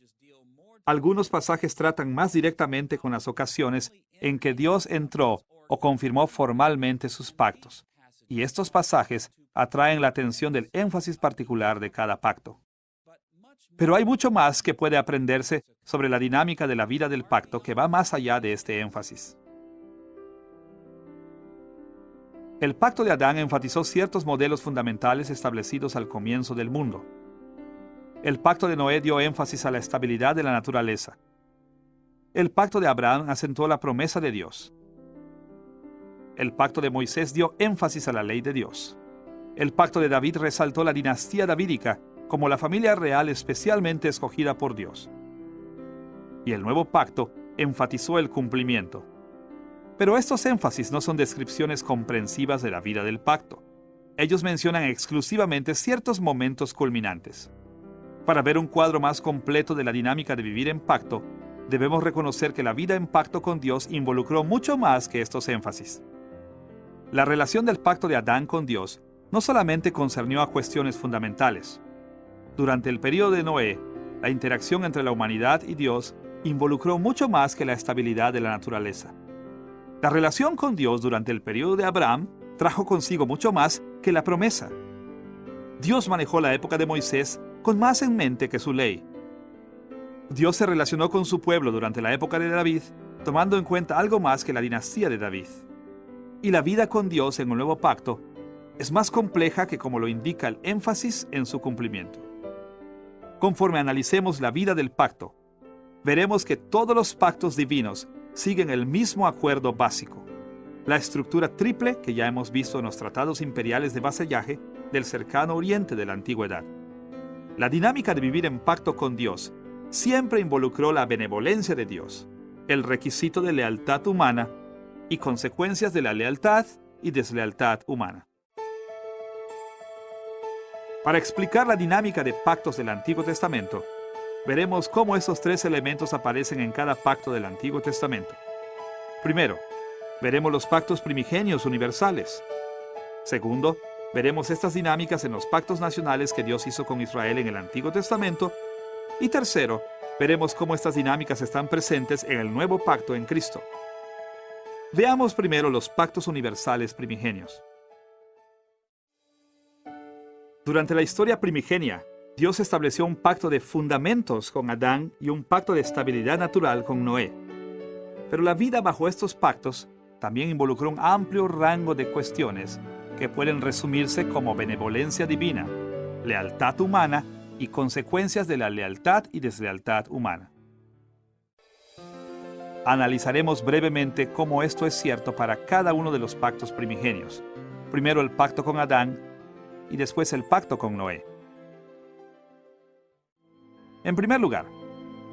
Algunos pasajes tratan más directamente con las ocasiones en que Dios entró o confirmó formalmente sus pactos, y estos pasajes atraen la atención del énfasis particular de cada pacto. Pero hay mucho más que puede aprenderse sobre la dinámica de la vida del pacto que va más allá de este énfasis. El pacto de Adán enfatizó ciertos modelos fundamentales establecidos al comienzo del mundo. El pacto de Noé dio énfasis a la estabilidad de la naturaleza. El pacto de Abraham acentuó la promesa de Dios. El pacto de Moisés dio énfasis a la ley de Dios. El pacto de David resaltó la dinastía davídica como la familia real especialmente escogida por Dios. Y el nuevo pacto enfatizó el cumplimiento. Pero estos énfasis no son descripciones comprensivas de la vida del pacto. Ellos mencionan exclusivamente ciertos momentos culminantes. Para ver un cuadro más completo de la dinámica de vivir en pacto, debemos reconocer que la vida en pacto con Dios involucró mucho más que estos énfasis. La relación del pacto de Adán con Dios no solamente concernió a cuestiones fundamentales. Durante el período de Noé, la interacción entre la humanidad y Dios involucró mucho más que la estabilidad de la naturaleza. La relación con Dios durante el período de Abraham trajo consigo mucho más que la promesa. Dios manejó la época de Moisés con más en mente que su ley. Dios se relacionó con su pueblo durante la época de David, tomando en cuenta algo más que la dinastía de David. Y la vida con Dios en el nuevo pacto es más compleja que como lo indica el énfasis en su cumplimiento. Conforme analicemos la vida del pacto, veremos que todos los pactos divinos siguen el mismo acuerdo básico, la estructura triple que ya hemos visto en los tratados imperiales de vasallaje del cercano oriente de la antigüedad. La dinámica de vivir en pacto con Dios siempre involucró la benevolencia de Dios, el requisito de lealtad humana y consecuencias de la lealtad y deslealtad humana. Para explicar la dinámica de pactos del Antiguo Testamento, veremos cómo estos tres elementos aparecen en cada pacto del Antiguo Testamento. Primero, veremos los pactos primigenios universales. Segundo, veremos estas dinámicas en los pactos nacionales que Dios hizo con Israel en el Antiguo Testamento. Y tercero, veremos cómo estas dinámicas están presentes en el nuevo pacto en Cristo. Veamos primero los pactos universales primigenios. Durante la historia primigenia, Dios estableció un pacto de fundamentos con Adán y un pacto de estabilidad natural con Noé. Pero la vida bajo estos pactos también involucró un amplio rango de cuestiones que pueden resumirse como benevolencia divina, lealtad humana y consecuencias de la lealtad y deslealtad humana. Analizaremos brevemente cómo esto es cierto para cada uno de los pactos primigenios. Primero el pacto con Adán y después el pacto con Noé. En primer lugar,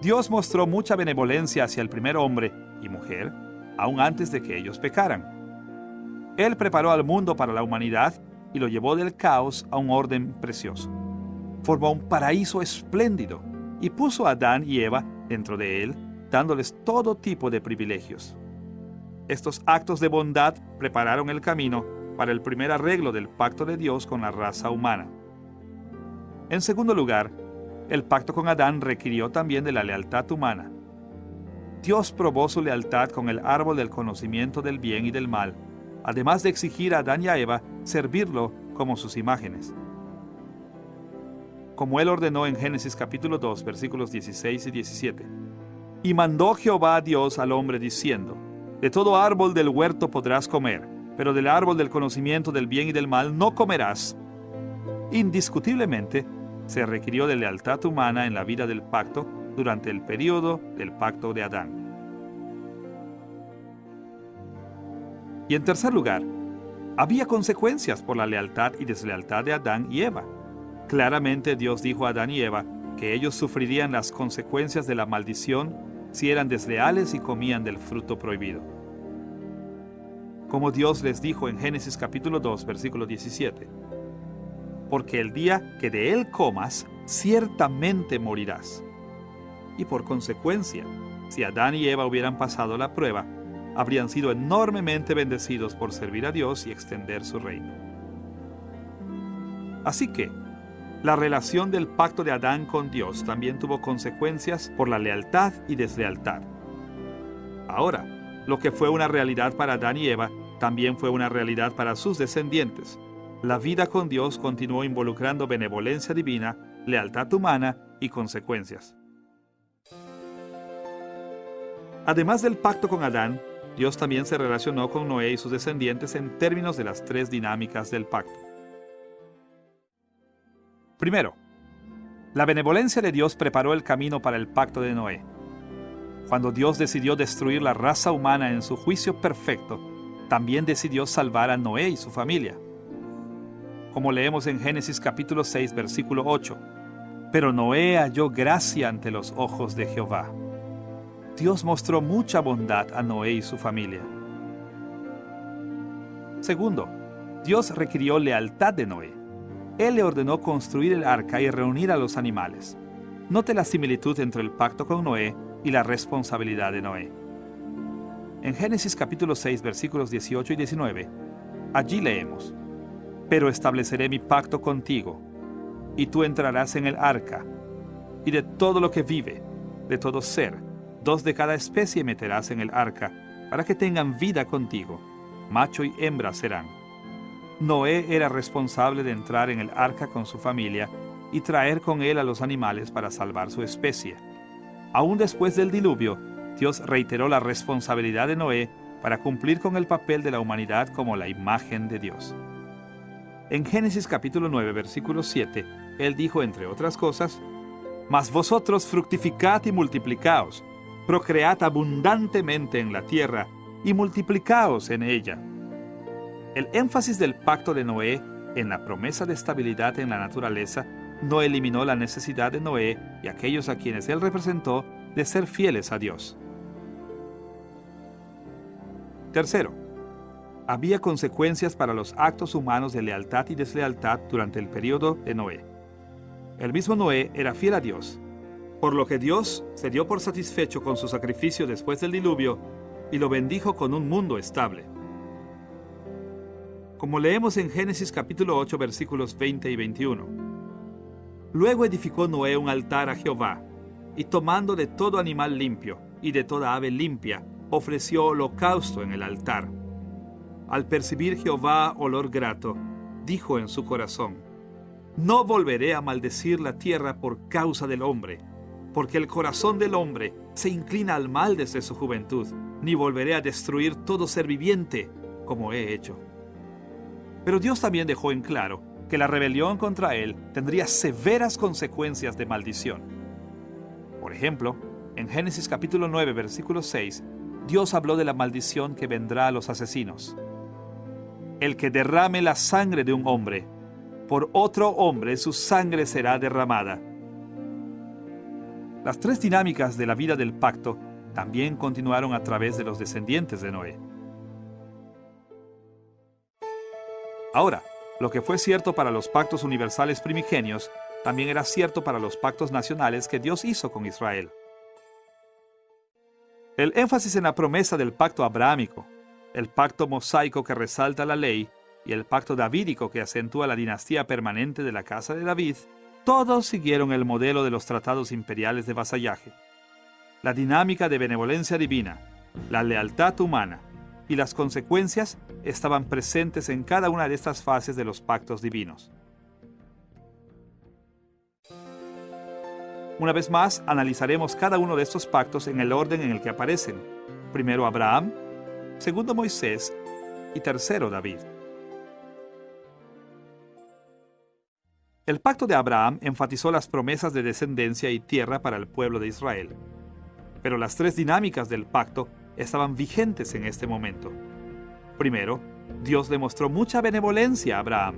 Dios mostró mucha benevolencia hacia el primer hombre y mujer, aún antes de que ellos pecaran. Él preparó al mundo para la humanidad y lo llevó del caos a un orden precioso. Formó un paraíso espléndido y puso a Adán y Eva dentro de él, dándoles todo tipo de privilegios. Estos actos de bondad prepararon el camino para el primer arreglo del pacto de Dios con la raza humana. En segundo lugar, el pacto con Adán requirió también de la lealtad humana. Dios probó su lealtad con el árbol del conocimiento del bien y del mal, además de exigir a Adán y a Eva servirlo como sus imágenes. Como Él ordenó en Génesis capítulo 2, versículos 16 y 17. Y mandó Jehová a Dios al hombre diciendo: de todo árbol del huerto podrás comer, pero del árbol del conocimiento del bien y del mal no comerás. Indiscutiblemente, se requirió de lealtad humana en la vida del pacto durante el período del pacto de Adán. Y en tercer lugar, había consecuencias por la lealtad y deslealtad de Adán y Eva. Claramente Dios dijo a Adán y Eva que ellos sufrirían las consecuencias de la maldición si eran desleales y comían del fruto prohibido. Como Dios les dijo en Génesis capítulo 2, versículo 17: porque el día que de él comas, ciertamente morirás. Y por consecuencia, si Adán y Eva hubieran pasado la prueba, habrían sido enormemente bendecidos por servir a Dios y extender su reino. Así que, la relación del pacto de Adán con Dios también tuvo consecuencias por la lealtad y deslealtad. Ahora, lo que fue una realidad para Adán y Eva, también fue una realidad para sus descendientes. La vida con Dios continuó involucrando benevolencia divina, lealtad humana y consecuencias. Además del pacto con Adán, Dios también se relacionó con Noé y sus descendientes en términos de las tres dinámicas del pacto. Primero, la benevolencia de Dios preparó el camino para el pacto de Noé. Cuando Dios decidió destruir la raza humana en su juicio perfecto, también decidió salvar a Noé y su familia. Como leemos en Génesis capítulo 6, versículo 8. Pero Noé halló gracia ante los ojos de Jehová. Dios mostró mucha bondad a Noé y su familia. Segundo, Dios requirió lealtad de Noé. Él le ordenó construir el arca y reunir a los animales. Note la similitud entre el pacto con Noé y la responsabilidad de Noé. En Génesis capítulo 6, versículos 18 y 19, allí leemos: Pero estableceré mi pacto contigo, y tú entrarás en el arca, y de todo lo que vive, de todo ser, 2 de cada especie meterás en el arca, para que tengan vida contigo, macho y hembra serán. Noé era responsable de entrar en el arca con su familia y traer con él a los animales para salvar su especie. Aún después del diluvio, Dios reiteró la responsabilidad de Noé para cumplir con el papel de la humanidad como la imagen de Dios. En Génesis capítulo 9, versículo 7, Él dijo, entre otras cosas: Mas vosotros fructificad y multiplicaos, procread abundantemente en la tierra y multiplicaos en ella. El énfasis del pacto de Noé en la promesa de estabilidad en la naturaleza no eliminó la necesidad de Noé y aquellos a quienes él representó de ser fieles a Dios. Tercero, había consecuencias para los actos humanos de lealtad y deslealtad durante el período de Noé. El mismo Noé era fiel a Dios, por lo que Dios se dio por satisfecho con su sacrificio después del diluvio y lo bendijo con un mundo estable. Como leemos en Génesis capítulo 8, versículos 20 y 21. Luego edificó Noé un altar a Jehová, y tomando de todo animal limpio y de toda ave limpia, ofreció holocausto en el altar. Al percibir Jehová olor grato, dijo en su corazón: No volveré a maldecir la tierra por causa del hombre, porque el corazón del hombre se inclina al mal desde su juventud, ni volveré a destruir todo ser viviente, como he hecho. Pero Dios también dejó en claro que la rebelión contra él tendría severas consecuencias de maldición. Por ejemplo, en Génesis capítulo 9, versículo 6, Dios habló de la maldición que vendrá a los asesinos. El que derrame la sangre de un hombre, por otro hombre su sangre será derramada. Las 3 dinámicas de la vida del pacto también continuaron a través de los descendientes de Noé. Ahora, lo que fue cierto para los pactos universales primigenios, también era cierto para los pactos nacionales que Dios hizo con Israel. El énfasis en la promesa del pacto abrahámico, el pacto mosaico que resalta la ley y el pacto davídico que acentúa la dinastía permanente de la casa de David, todos siguieron el modelo de los tratados imperiales de vasallaje. La dinámica de benevolencia divina, la lealtad humana y las consecuencias estaban presentes en cada una de estas fases de los pactos divinos. Una vez más, analizaremos cada uno de estos pactos en el orden en el que aparecen. Primero Abraham, segundo Moisés y tercero David. El pacto de Abraham enfatizó las promesas de descendencia y tierra para el pueblo de Israel. Pero las 3 dinámicas del pacto estaban vigentes en este momento. Primero, Dios demostró mucha benevolencia a Abraham.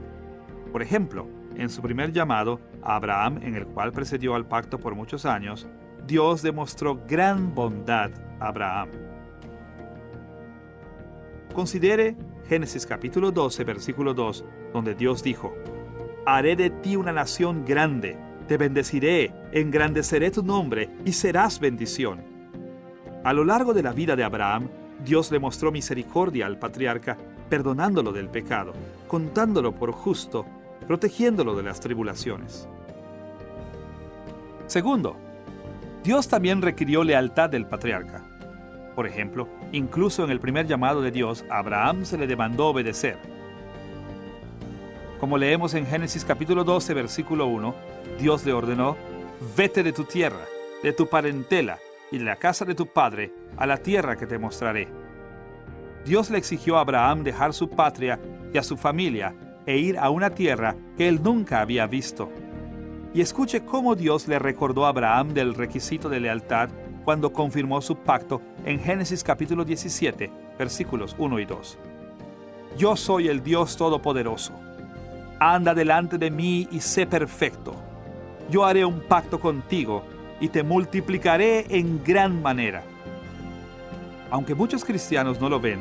Por ejemplo, en su primer llamado a Abraham, en el cual precedió al pacto por muchos años, Dios demostró gran bondad a Abraham. Considere Génesis capítulo 12, versículo 2, donde Dios dijo: Haré de ti una nación grande, te bendeciré, engrandeceré tu nombre y serás bendición. A lo largo de la vida de Abraham, Dios le mostró misericordia al patriarca, perdonándolo del pecado, contándolo por justo, protegiéndolo de las tribulaciones. Segundo, Dios también requirió lealtad del patriarca. Por ejemplo, incluso en el primer llamado de Dios, a Abraham se le demandó obedecer. Como leemos en Génesis capítulo 12, versículo 1, Dios le ordenó: Vete de tu tierra, de tu parentela y de la casa de tu padre, a la tierra que te mostraré. Dios le exigió a Abraham dejar su patria y a su familia e ir a una tierra que él nunca había visto. Y escuche cómo Dios le recordó a Abraham del requisito de lealtad cuando confirmó su pacto en Génesis capítulo 17, versículos 1 y 2. Yo soy el Dios Todopoderoso. Anda delante de mí y sé perfecto. Yo haré un pacto contigo y te multiplicaré en gran manera. Aunque muchos cristianos no lo ven,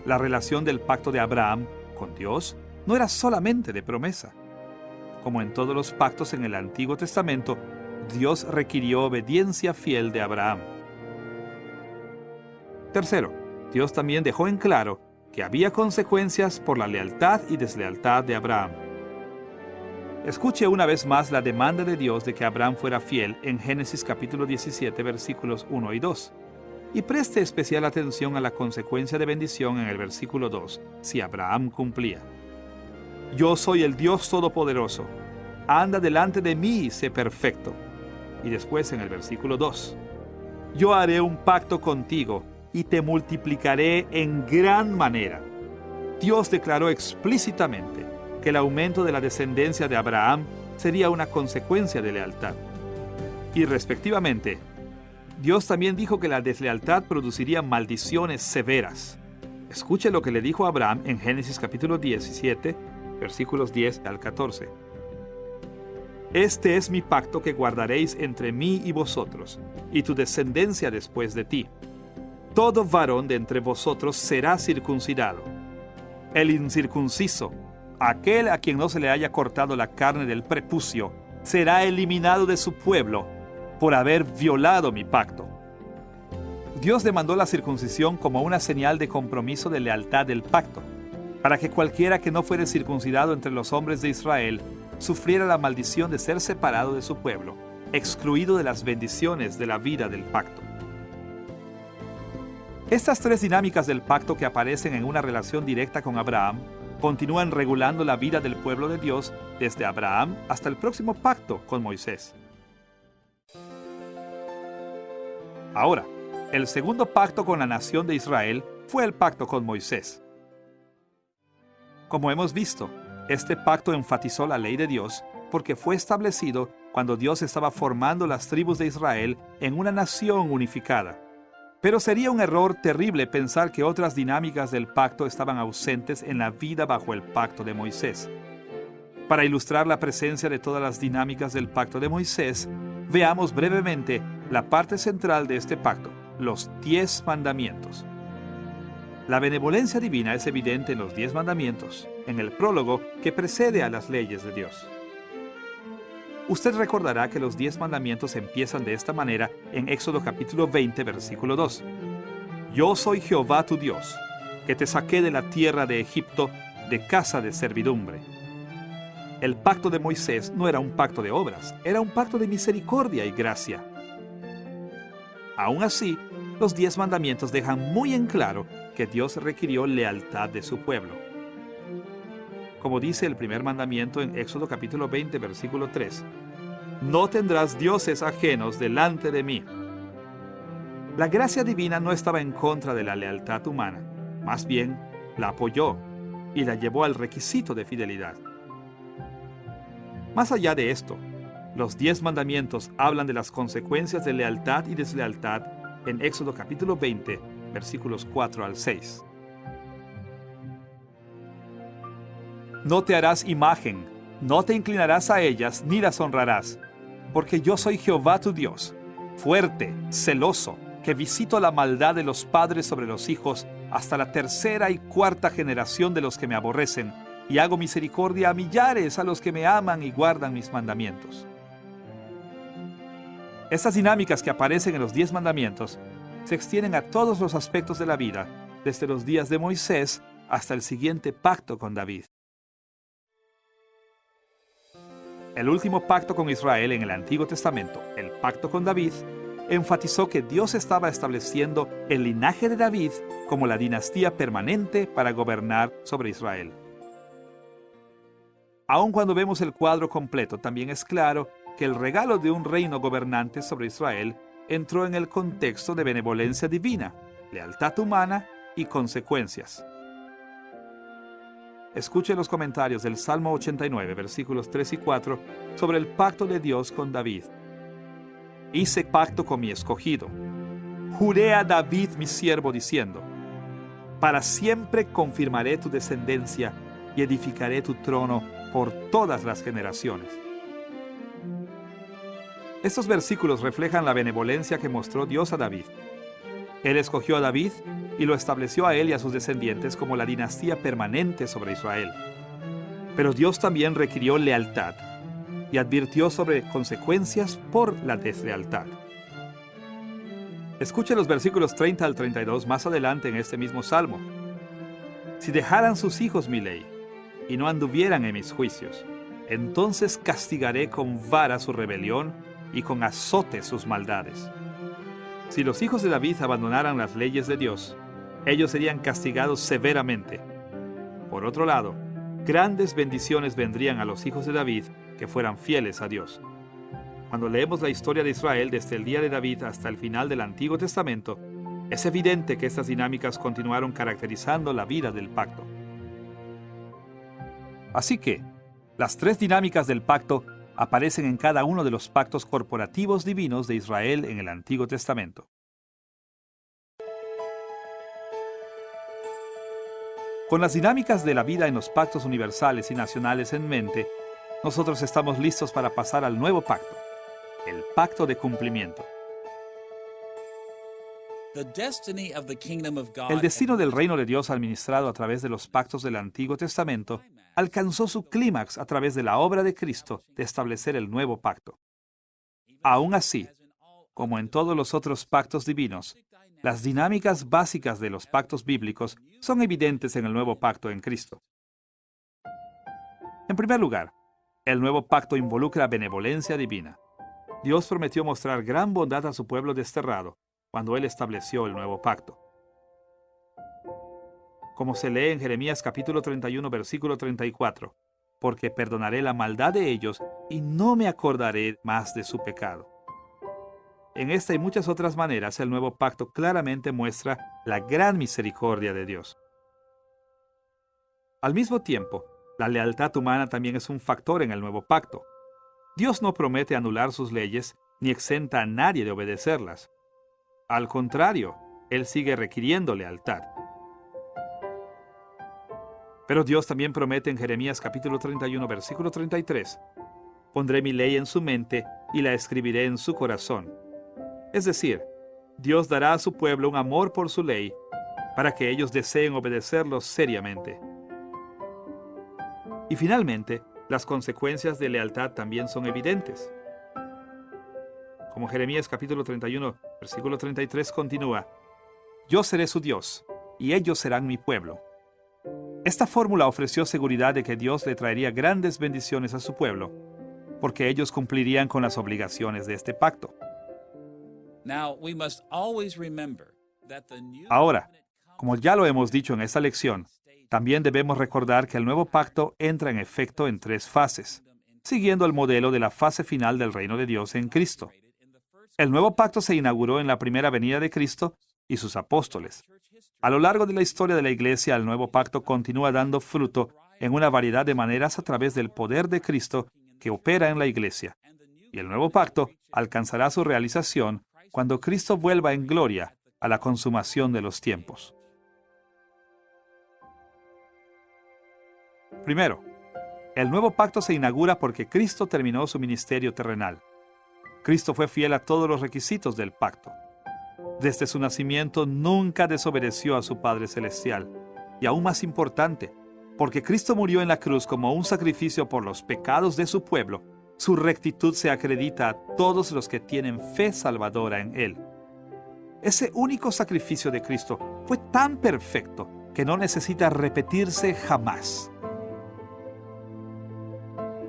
la relación del pacto de Abraham con Dios no era solamente de promesa. Como en todos los pactos en el Antiguo Testamento, Dios requirió obediencia fiel de Abraham. Tercero, Dios también dejó en claro que había consecuencias por la lealtad y deslealtad de Abraham. Escuche una vez más la demanda de Dios de que Abraham fuera fiel en Génesis capítulo 17, versículos 1 y 2. Y preste especial atención a la consecuencia de bendición en el versículo 2, si Abraham cumplía. Yo soy el Dios Todopoderoso. Anda delante de mí y sé perfecto. Y después en el versículo 2. Yo haré un pacto contigo y te multiplicaré en gran manera. Dios declaró explícitamente que el aumento de la descendencia de Abraham sería una consecuencia de lealtad. Y respectivamente, Dios también dijo que la deslealtad produciría maldiciones severas. Escuche lo que le dijo a Abraham en Génesis capítulo 17, versículos 10 al 14. Este es mi pacto que guardaréis entre mí y vosotros, y tu descendencia después de ti. Todo varón de entre vosotros será circuncidado. El incircunciso, aquel a quien no se le haya cortado la carne del prepucio, será eliminado de su pueblo por haber violado mi pacto. Dios demandó la circuncisión como una señal de compromiso de lealtad del pacto, para que cualquiera que no fuere circuncidado entre los hombres de Israel sufriera la maldición de ser separado de su pueblo, excluido de las bendiciones de la vida del pacto. Estas tres dinámicas del pacto que aparecen en una relación directa con Abraham continúan regulando la vida del pueblo de Dios desde Abraham hasta el próximo pacto con Moisés. Ahora, el segundo pacto con la nación de Israel fue el pacto con Moisés. Como hemos visto, este pacto enfatizó la ley de Dios porque fue establecido cuando Dios estaba formando las tribus de Israel en una nación unificada. Pero sería un error terrible pensar que otras dinámicas del pacto estaban ausentes en la vida bajo el pacto de Moisés. Para ilustrar la presencia de todas las dinámicas del pacto de Moisés, veamos brevemente la parte central de este pacto, los 10 mandamientos. La benevolencia divina es evidente en los 10 mandamientos, en el prólogo que precede a las leyes de Dios. Usted recordará que los 10 mandamientos empiezan de esta manera en Éxodo capítulo 20, versículo 2. Yo soy Jehová tu Dios, que te saqué de la tierra de Egipto, de casa de servidumbre. El pacto de Moisés no era un pacto de obras, era un pacto de misericordia y gracia. Aún así, los 10 mandamientos dejan muy en claro que Dios requirió lealtad de su pueblo. Como dice el primer mandamiento en Éxodo capítulo 20, versículo 3, no tendrás dioses ajenos delante de mí. La gracia divina no estaba en contra de la lealtad humana, más bien la apoyó y la llevó al requisito de fidelidad. Más allá de esto, los 10 mandamientos hablan de las consecuencias de lealtad y deslealtad en Éxodo capítulo 20, versículos 4 al 6. No te harás imagen, no te inclinarás a ellas, ni las honrarás, porque yo soy Jehová tu Dios, fuerte, celoso, que visito la maldad de los padres sobre los hijos hasta la tercera y cuarta generación de los que me aborrecen, y hago misericordia a millares a los que me aman y guardan mis mandamientos. Estas dinámicas que aparecen en los 10 mandamientos se extienden a todos los aspectos de la vida, desde los días de Moisés hasta el siguiente pacto con David. El último pacto con Israel en el Antiguo Testamento, el pacto con David, enfatizó que Dios estaba estableciendo el linaje de David como la dinastía permanente para gobernar sobre Israel. Aun cuando vemos el cuadro completo, también es claro que el regalo de un reino gobernante sobre Israel entró en el contexto de benevolencia divina, lealtad humana y consecuencias. Escuche los comentarios del Salmo 89, versículos 3 y 4, sobre el pacto de Dios con David. Hice pacto con mi escogido. Juré a David mi siervo diciendo, Para siempre confirmaré tu descendencia y edificaré tu trono por todas las generaciones. Estos versículos reflejan la benevolencia que mostró Dios a David. Él escogió a David y lo estableció a él y a sus descendientes como la dinastía permanente sobre Israel. Pero Dios también requirió lealtad y advirtió sobre consecuencias por la deslealtad. Escuche los versículos 30 al 32 más adelante en este mismo salmo. Si dejaran sus hijos mi ley y no anduvieran en mis juicios, entonces castigaré con vara su rebelión y con azote sus maldades. Si los hijos de David abandonaran las leyes de Dios, ellos serían castigados severamente. Por otro lado, grandes bendiciones vendrían a los hijos de David que fueran fieles a Dios. Cuando leemos la historia de Israel desde el día de David hasta el final del Antiguo Testamento, es evidente que estas dinámicas continuaron caracterizando la vida del pacto. Así que, las tres dinámicas del pacto aparecen en cada uno de los pactos corporativos divinos de Israel en el Antiguo Testamento. Con las dinámicas de la vida en los pactos universales y nacionales en mente, nosotros estamos listos para pasar al nuevo pacto, el pacto de cumplimiento. El destino del reino de Dios administrado a través de los pactos del Antiguo Testamento alcanzó su clímax a través de la obra de Cristo de establecer el nuevo pacto. Aún así, como en todos los otros pactos divinos, las dinámicas básicas de los pactos bíblicos son evidentes en el nuevo pacto en Cristo. En primer lugar, el nuevo pacto involucra benevolencia divina. Dios prometió mostrar gran bondad a su pueblo desterrado cuando Él estableció el nuevo pacto. Como se lee en Jeremías capítulo 31, versículo 34, porque perdonaré la maldad de ellos y no me acordaré más de su pecado. En esta y muchas otras maneras, el nuevo pacto claramente muestra la gran misericordia de Dios. Al mismo tiempo, la lealtad humana también es un factor en el nuevo pacto. Dios no promete anular sus leyes ni exenta a nadie de obedecerlas. Al contrario, Él sigue requiriendo lealtad. Pero Dios también promete en Jeremías capítulo 31, versículo 33, «Pondré mi ley en su mente y la escribiré en su corazón». Es decir, Dios dará a su pueblo un amor por su ley para que ellos deseen obedecerlo seriamente. Y finalmente, las consecuencias de lealtad también son evidentes. Como Jeremías capítulo 31, versículo 33 continúa, «Yo seré su Dios, y ellos serán mi pueblo». Esta fórmula ofreció seguridad de que Dios le traería grandes bendiciones a su pueblo, porque ellos cumplirían con las obligaciones de este pacto. Ahora, como ya lo hemos dicho en esta lección, también debemos recordar que el nuevo pacto entra en efecto en tres fases, siguiendo el modelo de la fase final del reino de Dios en Cristo. El nuevo pacto se inauguró en la primera venida de Cristo y sus apóstoles. A lo largo de la historia de la Iglesia, el nuevo pacto continúa dando fruto en una variedad de maneras a través del poder de Cristo que opera en la Iglesia. Y el nuevo pacto alcanzará su realización cuando Cristo vuelva en gloria a la consumación de los tiempos. Primero, el nuevo pacto se inaugura porque Cristo terminó su ministerio terrenal. Cristo fue fiel a todos los requisitos del pacto. Desde su nacimiento nunca desobedeció a su Padre Celestial. Y aún más importante, porque Cristo murió en la cruz como un sacrificio por los pecados de su pueblo, su rectitud se acredita a todos los que tienen fe salvadora en Él. Ese único sacrificio de Cristo fue tan perfecto que no necesita repetirse jamás.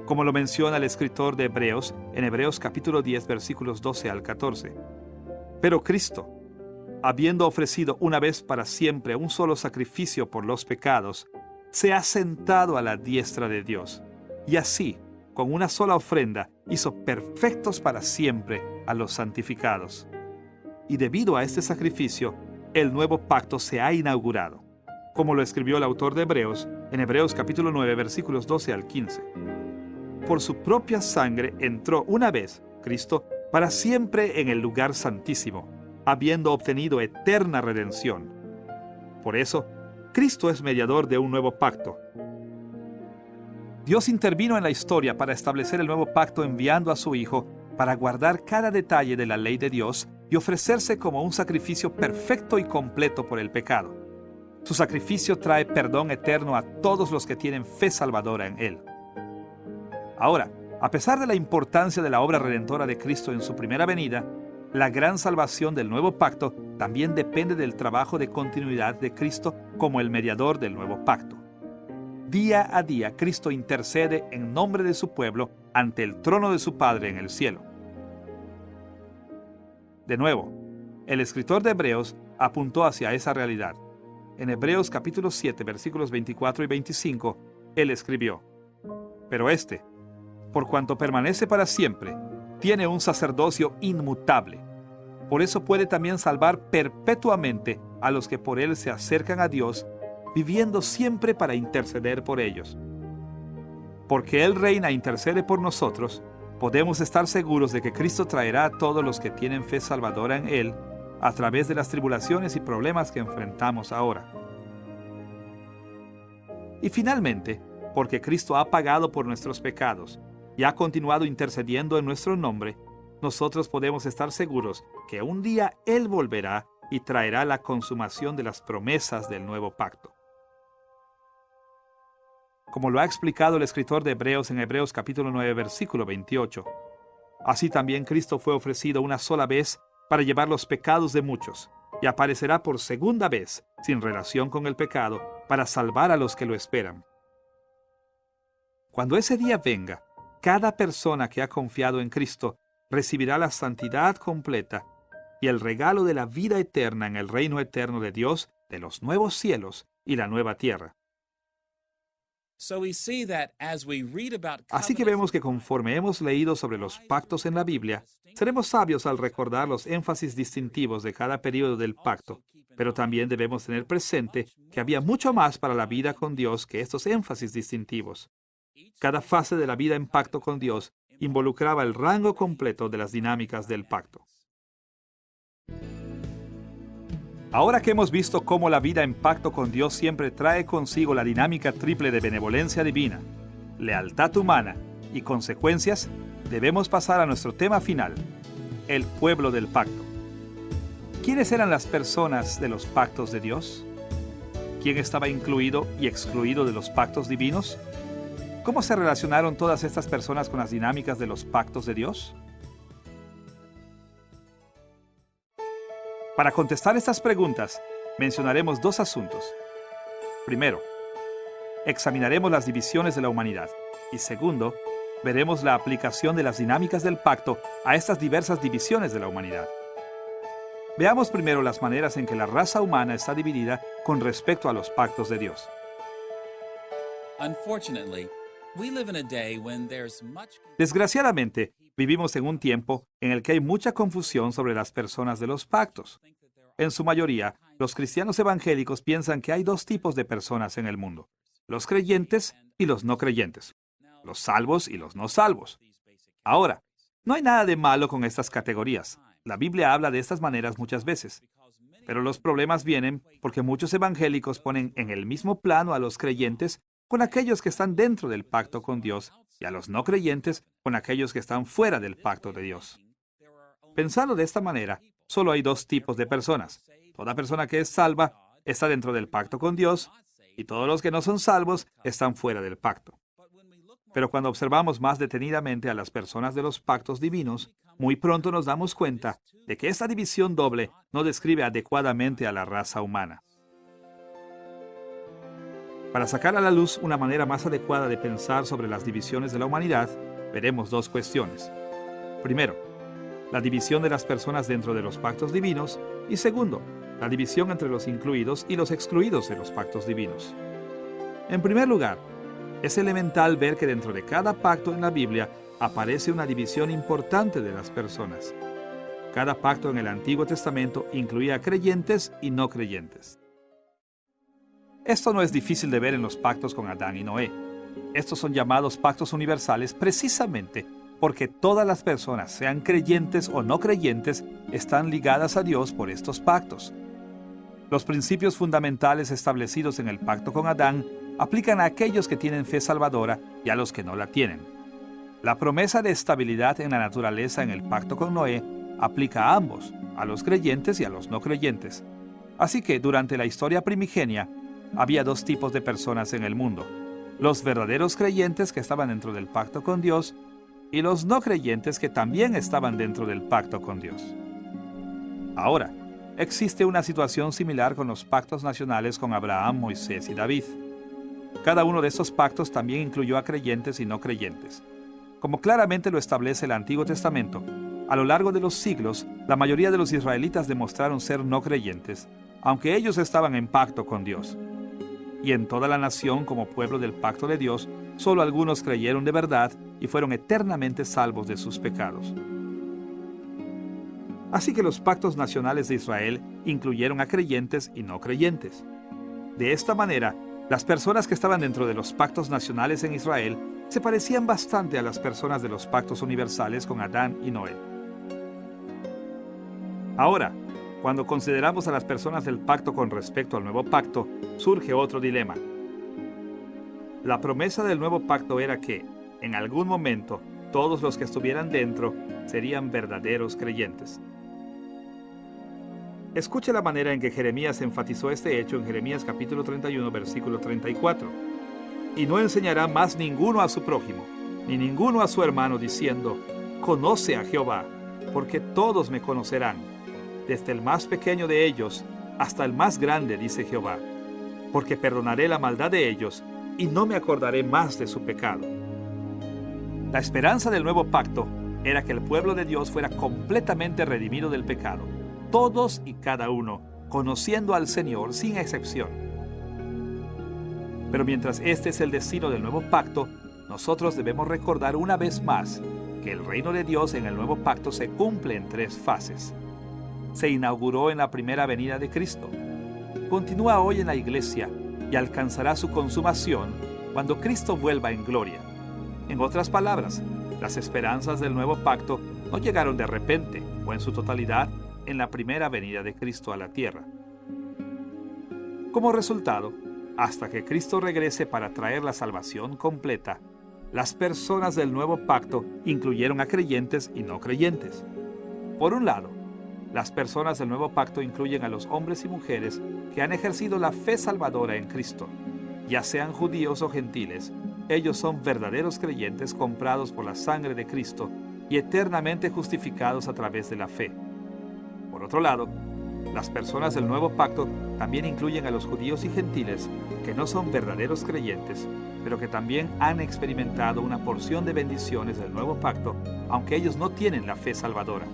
Como lo menciona el escritor de Hebreos, en Hebreos capítulo 10, versículos 12 al 14. Pero Cristo, habiendo ofrecido una vez para siempre un solo sacrificio por los pecados, se ha sentado a la diestra de Dios, y así, con una sola ofrenda, hizo perfectos para siempre a los santificados. Y debido a este sacrificio, el nuevo pacto se ha inaugurado, como lo escribió el autor de Hebreos, en Hebreos capítulo 9, versículos 12 al 15. Por su propia sangre entró una vez, Cristo, para siempre en el lugar santísimo, habiendo obtenido eterna redención. Por eso, Cristo es mediador de un nuevo pacto. Dios intervino en la historia para establecer el nuevo pacto enviando a su Hijo para guardar cada detalle de la ley de Dios y ofrecerse como un sacrificio perfecto y completo por el pecado. Su sacrificio trae perdón eterno a todos los que tienen fe salvadora en Él. Ahora, a pesar de la importancia de la obra redentora de Cristo en su primera venida, la gran salvación del nuevo pacto también depende del trabajo de continuidad de Cristo como el mediador del nuevo pacto. Día a día, Cristo intercede en nombre de su pueblo ante el trono de su Padre en el cielo. De nuevo, el escritor de Hebreos apuntó hacia esa realidad. En Hebreos capítulo 7, versículos 24 y 25, él escribió: Pero este, por cuanto permanece para siempre, tiene un sacerdocio inmutable. Por eso puede también salvar perpetuamente a los que por él se acercan a Dios, viviendo siempre para interceder por ellos. Porque Él reina e intercede por nosotros, podemos estar seguros de que Cristo traerá a todos los que tienen fe salvadora en Él a través de las tribulaciones y problemas que enfrentamos ahora. Y finalmente, porque Cristo ha pagado por nuestros pecados y ha continuado intercediendo en nuestro nombre, nosotros podemos estar seguros que un día Él volverá y traerá la consumación de las promesas del nuevo pacto. Como lo ha explicado el escritor de Hebreos en Hebreos capítulo 9, versículo 28. Así también Cristo fue ofrecido una sola vez para llevar los pecados de muchos, y aparecerá por segunda vez, sin relación con el pecado, para salvar a los que lo esperan. Cuando ese día venga, cada persona que ha confiado en Cristo recibirá la santidad completa y el regalo de la vida eterna en el reino eterno de Dios, de los nuevos cielos y la nueva tierra. Así que vemos que conforme hemos leído sobre los pactos en la Biblia, seremos sabios al recordar los énfasis distintivos de cada período del pacto, pero también debemos tener presente que había mucho más para la vida con Dios que estos énfasis distintivos. Cada fase de la vida en pacto con Dios involucraba el rango completo de las dinámicas del pacto. Ahora que hemos visto cómo la vida en pacto con Dios siempre trae consigo la dinámica triple de benevolencia divina, lealtad humana y consecuencias, debemos pasar a nuestro tema final, el pueblo del pacto. ¿Quiénes eran las personas de los pactos de Dios? ¿Quién estaba incluido y excluido de los pactos divinos? ¿Cómo se relacionaron todas estas personas con las dinámicas de los pactos de Dios? Para contestar estas preguntas, mencionaremos dos asuntos. Primero, examinaremos las divisiones de la humanidad. Y segundo, veremos la aplicación de las dinámicas del pacto a estas diversas divisiones de la humanidad. Veamos primero las maneras en que la raza humana está dividida con respecto a los pactos de Dios. Desgraciadamente, vivimos en un tiempo en el que hay mucha confusión sobre las personas de los pactos. En su mayoría, los cristianos evangélicos piensan que hay dos tipos de personas en el mundo: los creyentes y los no creyentes, los salvos y los no salvos. Ahora, no hay nada de malo con estas categorías. La Biblia habla de estas maneras muchas veces. Pero los problemas vienen porque muchos evangélicos ponen en el mismo plano a los creyentes con aquellos que están dentro del pacto con Dios y a los no creyentes con aquellos que están fuera del pacto de Dios. Pensando de esta manera, solo hay dos tipos de personas. Toda persona que es salva está dentro del pacto con Dios y todos los que no son salvos están fuera del pacto. Pero cuando observamos más detenidamente a las personas de los pactos divinos, muy pronto nos damos cuenta de que esta división doble no describe adecuadamente a la raza humana. Para sacar a la luz una manera más adecuada de pensar sobre las divisiones de la humanidad, veremos dos cuestiones. Primero, la división de las personas dentro de los pactos divinos, y segundo, la división entre los incluidos y los excluidos de los pactos divinos. En primer lugar, es elemental ver que dentro de cada pacto en la Biblia aparece una división importante de las personas. Cada pacto en el Antiguo Testamento incluía creyentes y no creyentes. Esto no es difícil de ver en los pactos con Adán y Noé. Estos son llamados pactos universales precisamente porque todas las personas, sean creyentes o no creyentes, están ligadas a Dios por estos pactos. Los principios fundamentales establecidos en el pacto con Adán aplican a aquellos que tienen fe salvadora y a los que no la tienen. La promesa de estabilidad en la naturaleza en el pacto con Noé aplica a ambos, a los creyentes y a los no creyentes. Así que durante la historia primigenia, había dos tipos de personas en el mundo: los verdaderos creyentes que estaban dentro del pacto con Dios y los no creyentes que también estaban dentro del pacto con Dios. Ahora, existe una situación similar con los pactos nacionales con Abraham, Moisés y David. Cada uno de estos pactos también incluyó a creyentes y no creyentes. Como claramente lo establece el Antiguo Testamento, a lo largo de los siglos, la mayoría de los israelitas demostraron ser no creyentes, aunque ellos estaban en pacto con Dios. Y en toda la nación, como pueblo del pacto de Dios, solo algunos creyeron de verdad y fueron eternamente salvos de sus pecados. Así que los pactos nacionales de Israel incluyeron a creyentes y no creyentes. De esta manera, las personas que estaban dentro de los pactos nacionales en Israel se parecían bastante a las personas de los pactos universales con Adán y Noé. Ahora, cuando consideramos a las personas del pacto con respecto al nuevo pacto, surge otro dilema. La promesa del nuevo pacto era que, en algún momento, todos los que estuvieran dentro serían verdaderos creyentes. Escuche la manera en que Jeremías enfatizó este hecho en Jeremías capítulo 31, versículo 34. Y no enseñará más ninguno a su prójimo, ni ninguno a su hermano, diciendo: conoce a Jehová, porque todos me conocerán, desde el más pequeño de ellos hasta el más grande, dice Jehová, porque perdonaré la maldad de ellos y no me acordaré más de su pecado. La esperanza del nuevo pacto era que el pueblo de Dios fuera completamente redimido del pecado, todos y cada uno, conociendo al Señor sin excepción. Pero mientras este es el destino del nuevo pacto, nosotros debemos recordar una vez más que el reino de Dios en el nuevo pacto se cumple en tres fases. Se inauguró en la primera venida de Cristo, continúa hoy en la iglesia y alcanzará su consumación cuando Cristo vuelva en gloria. En otras palabras, las esperanzas del nuevo pacto no llegaron de repente o en su totalidad en la primera venida de Cristo a la tierra. Como resultado, hasta que Cristo regrese para traer la salvación completa, las personas del nuevo pacto incluyeron a creyentes y no creyentes. Por un lado, las personas del nuevo pacto incluyen a los hombres y mujeres que han ejercido la fe salvadora en Cristo. Ya sean judíos o gentiles, ellos son verdaderos creyentes comprados por la sangre de Cristo y eternamente justificados a través de la fe. Por otro lado, las personas del nuevo pacto también incluyen a los judíos y gentiles que no son verdaderos creyentes, pero que también han experimentado una porción de bendiciones del nuevo pacto, aunque ellos no tienen la fe salvadora.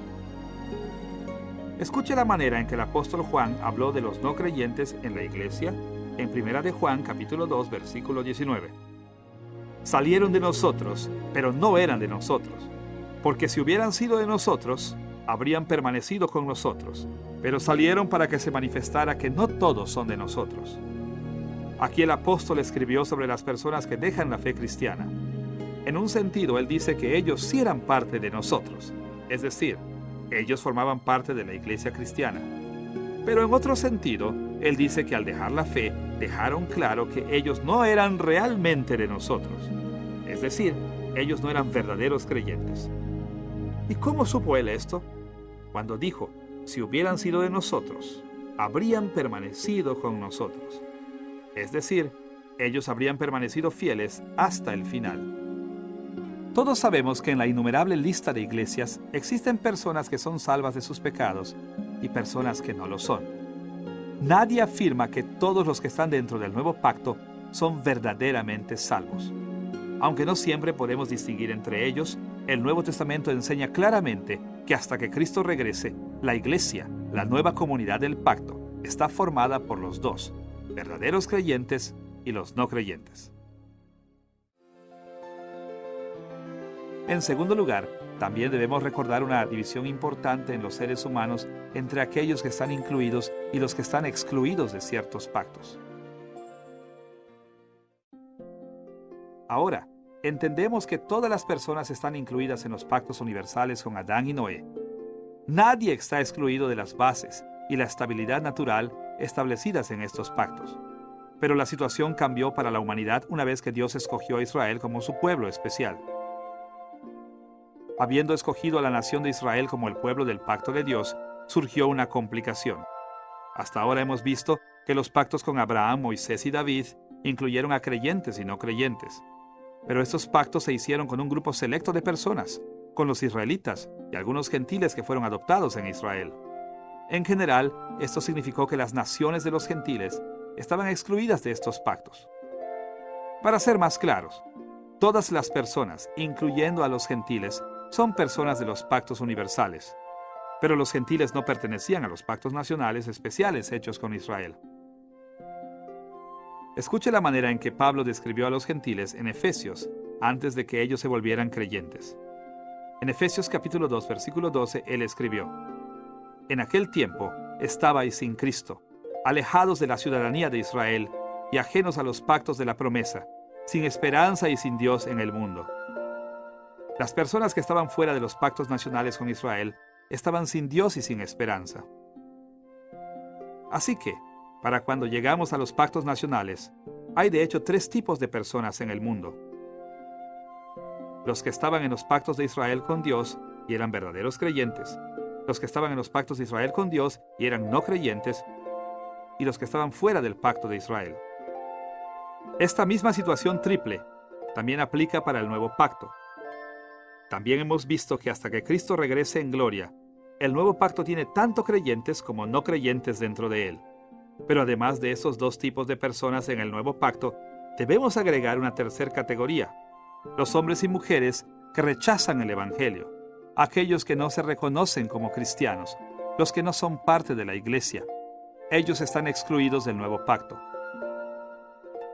Escuche la manera en que el apóstol Juan habló de los no creyentes en la iglesia en 1 de Juan capítulo 2 versículo 19. Salieron de nosotros, pero no eran de nosotros, porque si hubieran sido de nosotros, habrían permanecido con nosotros, pero salieron para que se manifestara que no todos son de nosotros. Aquí el apóstol escribió sobre las personas que dejan la fe cristiana. En un sentido, él dice que ellos sí eran parte de nosotros, es decir, ellos formaban parte de la iglesia cristiana. Pero en otro sentido, él dice que al dejar la fe, dejaron claro que ellos no eran realmente de nosotros. Es decir, ellos no eran verdaderos creyentes. ¿Y cómo supo él esto? Cuando dijo: si hubieran sido de nosotros, habrían permanecido con nosotros. Es decir, ellos habrían permanecido fieles hasta el final. Todos sabemos que en la innumerable lista de iglesias existen personas que son salvas de sus pecados y personas que no lo son. Nadie afirma que todos los que están dentro del nuevo pacto son verdaderamente salvos. Aunque no siempre podemos distinguir entre ellos, el Nuevo Testamento enseña claramente que hasta que Cristo regrese, la iglesia, la nueva comunidad del pacto, está formada por los dos, verdaderos creyentes y los no creyentes. En segundo lugar, también debemos recordar una división importante en los seres humanos entre aquellos que están incluidos y los que están excluidos de ciertos pactos. Ahora, entendemos que todas las personas están incluidas en los pactos universales con Adán y Noé. Nadie está excluido de las bases y la estabilidad natural establecidas en estos pactos. Pero la situación cambió para la humanidad una vez que Dios escogió a Israel como su pueblo especial. Habiendo escogido a la nación de Israel como el pueblo del pacto de Dios, surgió una complicación. Hasta ahora hemos visto que los pactos con Abraham, Moisés y David incluyeron a creyentes y no creyentes. Pero estos pactos se hicieron con un grupo selecto de personas, con los israelitas y algunos gentiles que fueron adoptados en Israel. En general, esto significó que las naciones de los gentiles estaban excluidas de estos pactos. Para ser más claros, todas las personas, incluyendo a los gentiles, son personas de los pactos universales, pero los gentiles no pertenecían a los pactos nacionales especiales hechos con Israel. Escuche la manera en que Pablo describió a los gentiles en Efesios antes de que ellos se volvieran creyentes. En Efesios capítulo 2, versículo 12, él escribió: En aquel tiempo estabais sin Cristo, alejados de la ciudadanía de Israel y ajenos a los pactos de la promesa, sin esperanza y sin Dios en el mundo. Las personas que estaban fuera de los pactos nacionales con Israel estaban sin Dios y sin esperanza. Así que, para cuando llegamos a los pactos nacionales, hay de hecho tres tipos de personas en el mundo: los que estaban en los pactos de Israel con Dios y eran verdaderos creyentes, los que estaban en los pactos de Israel con Dios y eran no creyentes, y los que estaban fuera del pacto de Israel. Esta misma situación triple también aplica para el nuevo pacto. También hemos visto que hasta que Cristo regrese en gloria, el nuevo pacto tiene tanto creyentes como no creyentes dentro de él. Pero además de esos dos tipos de personas en el nuevo pacto, debemos agregar una tercera categoría: los hombres y mujeres que rechazan el Evangelio, aquellos que no se reconocen como cristianos, los que no son parte de la iglesia. Ellos están excluidos del nuevo pacto.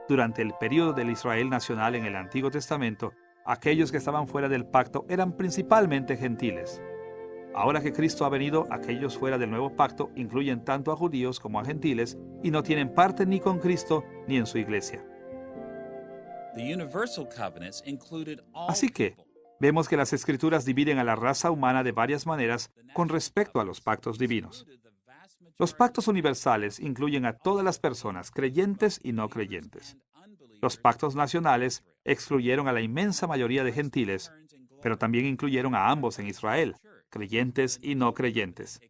Durante el período del Israel nacional en el Antiguo Testamento, aquellos que estaban fuera del pacto eran principalmente gentiles. Ahora que Cristo ha venido, aquellos fuera del nuevo pacto incluyen tanto a judíos como a gentiles y no tienen parte ni con Cristo ni en su iglesia. Así que, vemos que las Escrituras dividen a la raza humana de varias maneras con respecto a los pactos divinos. Los pactos universales incluyen a todas las personas, creyentes y no creyentes. Los pactos nacionales excluyeron a la inmensa mayoría de gentiles, pero también incluyeron a ambos en Israel, creyentes y no creyentes.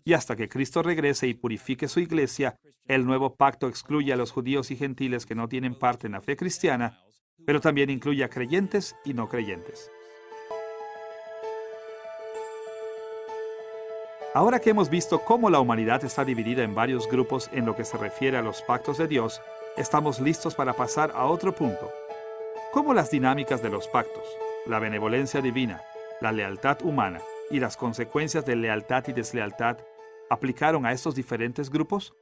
Y hasta que Cristo regrese y purifique su iglesia, el nuevo pacto excluye a los judíos y gentiles que no tienen parte en la fe cristiana, pero también incluye a creyentes y no creyentes. Ahora que hemos visto cómo la humanidad está dividida en varios grupos en lo que se refiere a los pactos de Dios, estamos listos para pasar a otro punto: cómo las dinámicas de los pactos, la benevolencia divina, la lealtad humana y las consecuencias de lealtad y deslealtad aplicaron a estos diferentes grupos.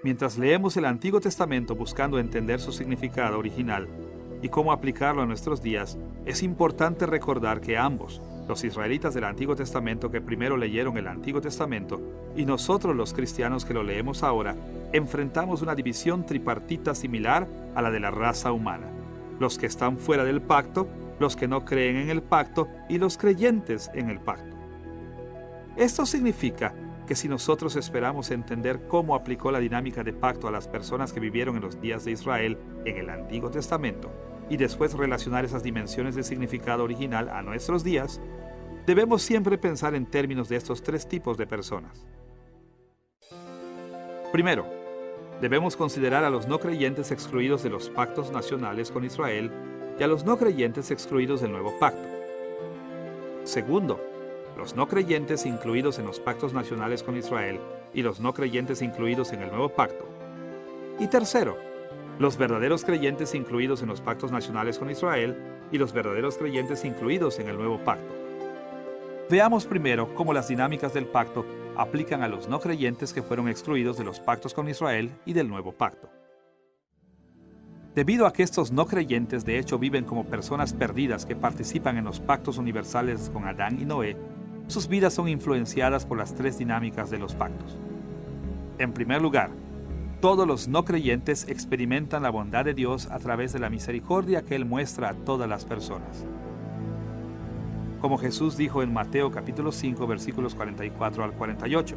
Mientras leemos el Antiguo Testamento buscando entender su significado original y cómo aplicarlo a nuestros días, es importante recordar que ambos, los israelitas del Antiguo Testamento que primero leyeron el Antiguo Testamento y nosotros los cristianos que lo leemos ahora, enfrentamos una división tripartita similar a la de la raza humana: los que están fuera del pacto, los que no creen en el pacto y los creyentes en el pacto. Esto significa que si nosotros esperamos entender cómo aplicó la dinámica de pacto a las personas que vivieron en los días de Israel en el Antiguo Testamento y después relacionar esas dimensiones de significado original a nuestros días, debemos siempre pensar en términos de estos tres tipos de personas. Primero, debemos considerar a los no creyentes excluidos de los pactos nacionales con Israel y a los no creyentes excluidos del nuevo pacto. Segundo, los no creyentes incluidos en los pactos nacionales con Israel y los no creyentes incluidos en el nuevo pacto. Y tercero, los verdaderos creyentes incluidos en los pactos nacionales con Israel y los verdaderos creyentes incluidos en el nuevo pacto. Veamos primero cómo las dinámicas del pacto aplican a los no creyentes que fueron excluidos de los pactos con Israel y del nuevo pacto. Debido a que estos no creyentes de hecho viven como personas perdidas que participan en los pactos universales con Adán y Noé, sus vidas son influenciadas por las tres dinámicas de los pactos. En primer lugar, todos los no creyentes experimentan la bondad de Dios a través de la misericordia que Él muestra a todas las personas. Como Jesús dijo en Mateo capítulo 5 versículos 44 al 48,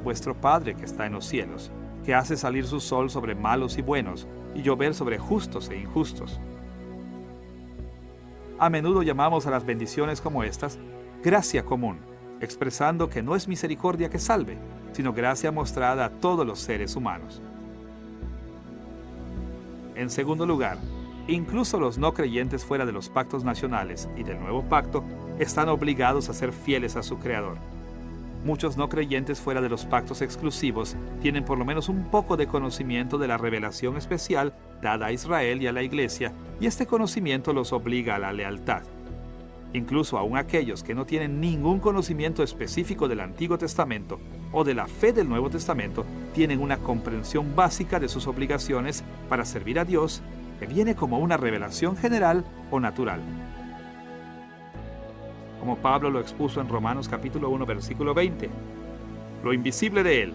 vuestro Padre que está en los cielos, que hace salir su sol sobre malos y buenos, y llover sobre justos e injustos. A menudo llamamos a las bendiciones como estas gracia común, expresando que no es misericordia que salve, sino gracia mostrada a todos los seres humanos. En segundo lugar, incluso los no creyentes fuera de los pactos nacionales y del nuevo pacto están obligados a ser fieles a su Creador. Muchos no creyentes fuera de los pactos exclusivos tienen por lo menos un poco de conocimiento de la revelación especial dada a Israel y a la Iglesia, y este conocimiento los obliga a la lealtad. Incluso aún aquellos que no tienen ningún conocimiento específico del Antiguo Testamento o de la fe del Nuevo Testamento tienen una comprensión básica de sus obligaciones para servir a Dios, que viene como una revelación general o natural. Como Pablo lo expuso en Romanos capítulo 1, versículo 20. Lo invisible de Él,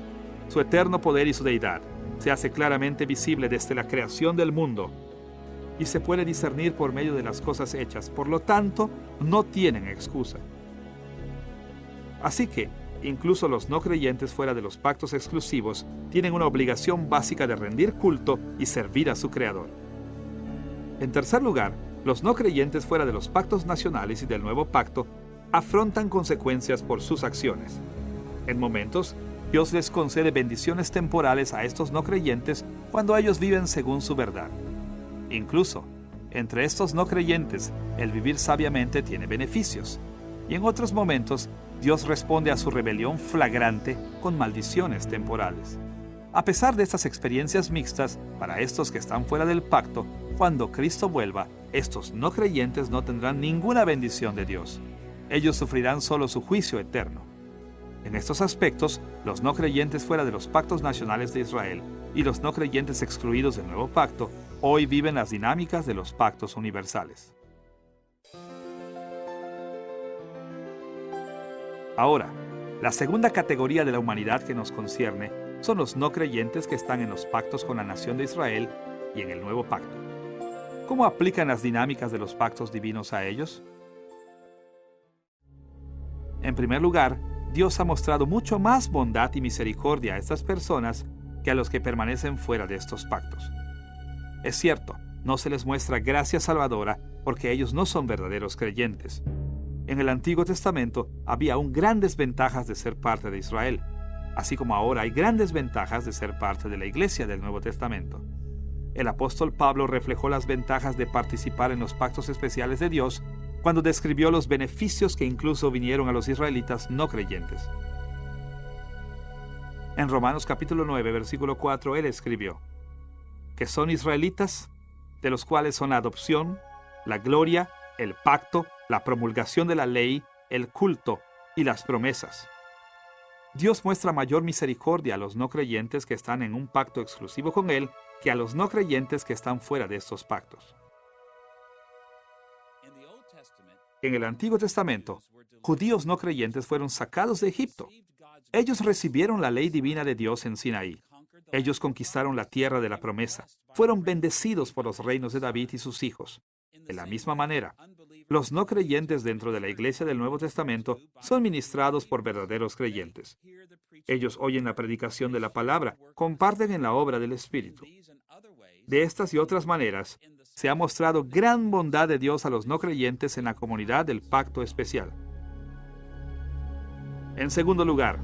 su eterno poder y su deidad, se hace claramente visible desde la creación del mundo y se puede discernir por medio de las cosas hechas. Por lo tanto, no tienen excusa. Así que, incluso los no creyentes fuera de los pactos exclusivos tienen una obligación básica de rendir culto y servir a su Creador. En tercer lugar, los no creyentes fuera de los pactos nacionales y del nuevo pacto afrontan consecuencias por sus acciones. En momentos, Dios les concede bendiciones temporales a estos no creyentes cuando ellos viven según su verdad. Incluso, entre estos no creyentes, el vivir sabiamente tiene beneficios. Y en otros momentos, Dios responde a su rebelión flagrante con maldiciones temporales. A pesar de estas experiencias mixtas, para estos que están fuera del pacto, cuando Cristo vuelva, estos no creyentes no tendrán ninguna bendición de Dios. Ellos sufrirán solo su juicio eterno. En estos aspectos, los no creyentes fuera de los pactos nacionales de Israel y los no creyentes excluidos del nuevo pacto hoy viven las dinámicas de los pactos universales. Ahora, la segunda categoría de la humanidad que nos concierne son los no creyentes que están en los pactos con la nación de Israel y en el nuevo pacto. ¿Cómo aplican las dinámicas de los pactos divinos a ellos? En primer lugar, Dios ha mostrado mucho más bondad y misericordia a estas personas que a los que permanecen fuera de estos pactos. Es cierto, no se les muestra gracia salvadora porque ellos no son verdaderos creyentes. En el Antiguo Testamento había aún grandes ventajas de ser parte de Israel, así como ahora hay grandes ventajas de ser parte de la Iglesia del Nuevo Testamento. El apóstol Pablo reflejó las ventajas de participar en los pactos especiales de Dios cuando describió los beneficios que incluso vinieron a los israelitas no creyentes. En Romanos capítulo 9, versículo 4, él escribió: que son israelitas, de los cuales son la adopción, la gloria, el pacto, la promulgación de la ley, el culto y las promesas. Dios muestra mayor misericordia a los no creyentes que están en un pacto exclusivo con Él que a los no creyentes que están fuera de estos pactos. En el Antiguo Testamento, judíos no creyentes fueron sacados de Egipto. Ellos recibieron la ley divina de Dios en Sinaí. Ellos conquistaron la tierra de la promesa. Fueron bendecidos por los reinos de David y sus hijos. De la misma manera, los no creyentes dentro de la Iglesia del Nuevo Testamento son ministrados por verdaderos creyentes. Ellos oyen la predicación de la palabra, comparten en la obra del Espíritu. De estas y otras maneras, se ha mostrado gran bondad de Dios a los no creyentes en la comunidad del pacto especial. En segundo lugar,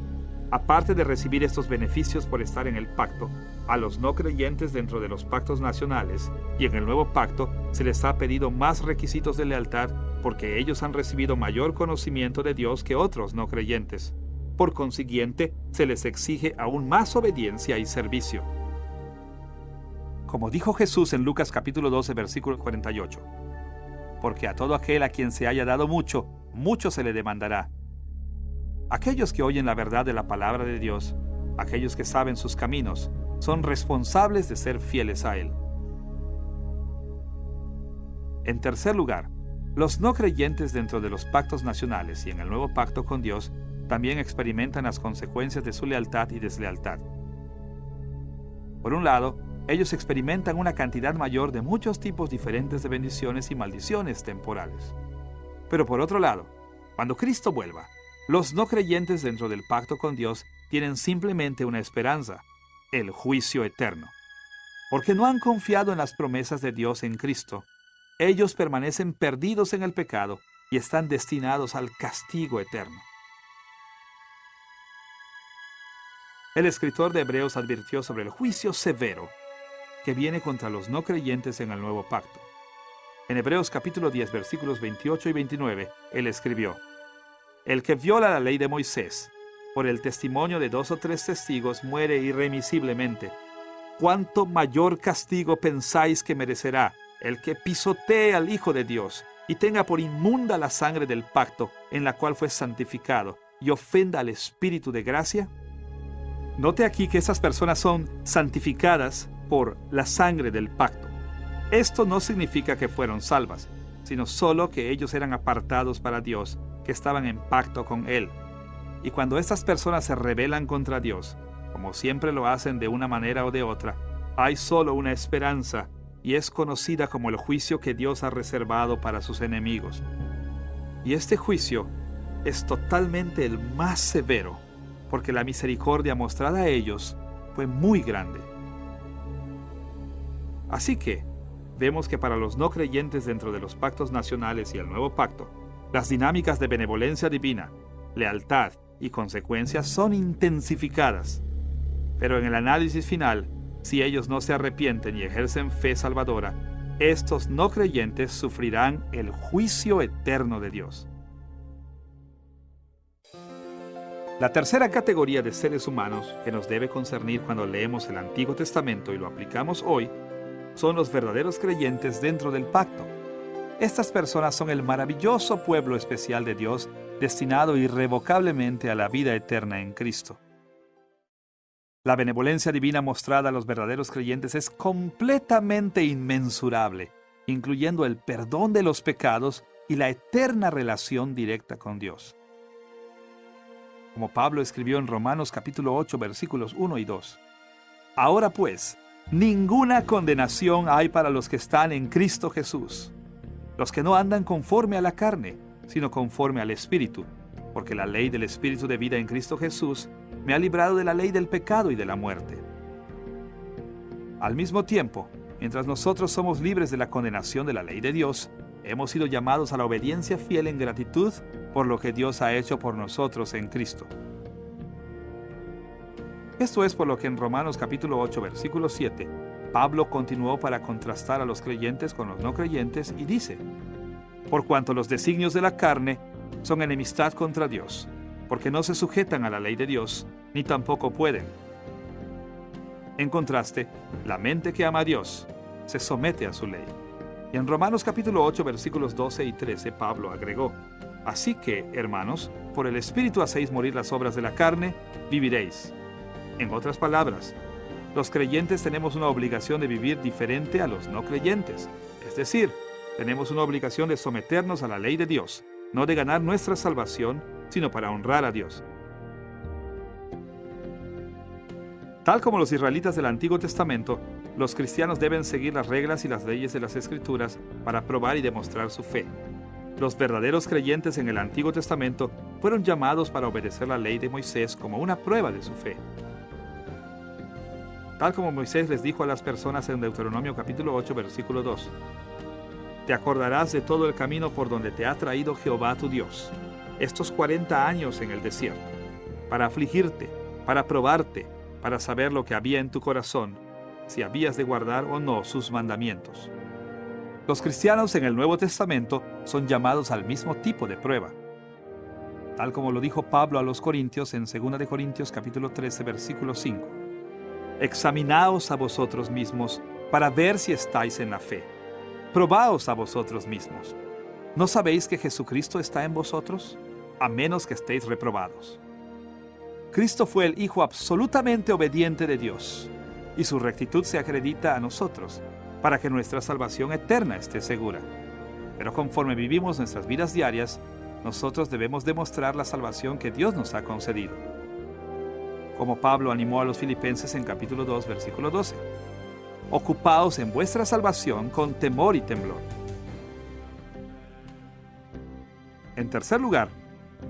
aparte de recibir estos beneficios por estar en el pacto, a los no creyentes dentro de los pactos nacionales y en el nuevo pacto se les ha pedido más requisitos de lealtad porque ellos han recibido mayor conocimiento de Dios que otros no creyentes. Por consiguiente, se les exige aún más obediencia y servicio. Como dijo Jesús en Lucas capítulo 12, versículo 48, porque a todo aquel a quien se haya dado mucho, mucho se le demandará. Aquellos que oyen la verdad de la palabra de Dios, aquellos que saben sus caminos, son responsables de ser fieles a Él. En tercer lugar, los no creyentes dentro de los pactos nacionales y en el nuevo pacto con Dios también experimentan las consecuencias de su lealtad y deslealtad. Por un lado, ellos experimentan una cantidad mayor de muchos tipos diferentes de bendiciones y maldiciones temporales. Pero por otro lado, cuando Cristo vuelva, Los no creyentes dentro del pacto con Dios tienen simplemente una esperanza: el juicio eterno. Porque no han confiado en las promesas de Dios en Cristo, ellos permanecen perdidos en el pecado y están destinados al castigo eterno. El escritor de Hebreos advirtió sobre el juicio severo que viene contra los no creyentes en el nuevo pacto. En Hebreos capítulo 10, versículos 28 y 29, él escribió: El que viola la ley de Moisés, por el testimonio de 2 o 3 testigos, muere irremisiblemente. ¿Cuánto mayor castigo pensáis que merecerá el que pisotee al Hijo de Dios y tenga por inmunda la sangre del pacto en la cual fue santificado y ofenda al Espíritu de gracia? Note aquí que esas personas son santificadas por la sangre del pacto. Esto no significa que fueron salvas, sino solo que ellos eran apartados para Dios, que estaban en pacto con Él. Y cuando estas personas se rebelan contra Dios, como siempre lo hacen de una manera o de otra, hay solo una esperanza, y es conocida como el juicio que Dios ha reservado para sus enemigos. Y este juicio es totalmente el más severo, porque la misericordia mostrada a ellos fue muy grande. Así que, vemos que para los no creyentes dentro de los pactos nacionales y el nuevo pacto, las dinámicas de benevolencia divina, lealtad y consecuencias son intensificadas. Pero en el análisis final, si ellos no se arrepienten y ejercen fe salvadora, estos no creyentes sufrirán el juicio eterno de Dios. La tercera categoría de seres humanos que nos debe concernir cuando leemos el Antiguo Testamento y lo aplicamos hoy, son los verdaderos creyentes dentro del pacto. Estas personas son el maravilloso pueblo especial de Dios, destinado irrevocablemente a la vida eterna en Cristo. La benevolencia divina mostrada a los verdaderos creyentes es completamente inmensurable, incluyendo el perdón de los pecados y la eterna relación directa con Dios. Como Pablo escribió en Romanos capítulo 8, versículos 1 y 2. Ahora pues, ninguna condenación hay para los que están en Cristo Jesús, los que no andan conforme a la carne, sino conforme al Espíritu, porque la ley del Espíritu de vida en Cristo Jesús me ha librado de la ley del pecado y de la muerte. Al mismo tiempo, mientras nosotros somos libres de la condenación de la ley de Dios, hemos sido llamados a la obediencia fiel en gratitud por lo que Dios ha hecho por nosotros en Cristo. Esto es por lo que en Romanos capítulo 8, versículo 7, Pablo continuó para contrastar a los creyentes con los no creyentes y dice: Por cuanto los designios de la carne son enemistad contra Dios, porque no se sujetan a la ley de Dios, ni tampoco pueden. En contraste, la mente que ama a Dios se somete a su ley. Y en Romanos capítulo 8, versículos 12 y 13, Pablo agregó: Así que, hermanos, por el Espíritu hacéis morir las obras de la carne, viviréis. En otras palabras, los creyentes tenemos una obligación de vivir diferente a los no creyentes. Es decir, tenemos una obligación de someternos a la ley de Dios, no de ganar nuestra salvación, sino para honrar a Dios. Tal como los israelitas del Antiguo Testamento, los cristianos deben seguir las reglas y las leyes de las Escrituras para probar y demostrar su fe. Los verdaderos creyentes en el Antiguo Testamento fueron llamados para obedecer la ley de Moisés como una prueba de su fe. Tal como Moisés les dijo a las personas en Deuteronomio capítulo 8, versículo 2. Te acordarás de todo el camino por donde te ha traído Jehová tu Dios, estos 40 años en el desierto, para afligirte, para probarte, para saber lo que había en tu corazón, si habías de guardar o no sus mandamientos. Los cristianos en el Nuevo Testamento son llamados al mismo tipo de prueba. Tal como lo dijo Pablo a los Corintios en 2 de Corintios capítulo 13, versículo 5. Examinaos a vosotros mismos para ver si estáis en la fe. Probaos a vosotros mismos. ¿No sabéis que Jesucristo está en vosotros? A menos que estéis reprobados. Cristo fue el Hijo absolutamente obediente de Dios, y su rectitud se acredita a nosotros, para que nuestra salvación eterna esté segura. Pero conforme vivimos nuestras vidas diarias, nosotros debemos demostrar la salvación que Dios nos ha concedido. Como Pablo animó a los filipenses en capítulo 2, versículo 12. Ocupaos en vuestra salvación con temor y temblor. En tercer lugar,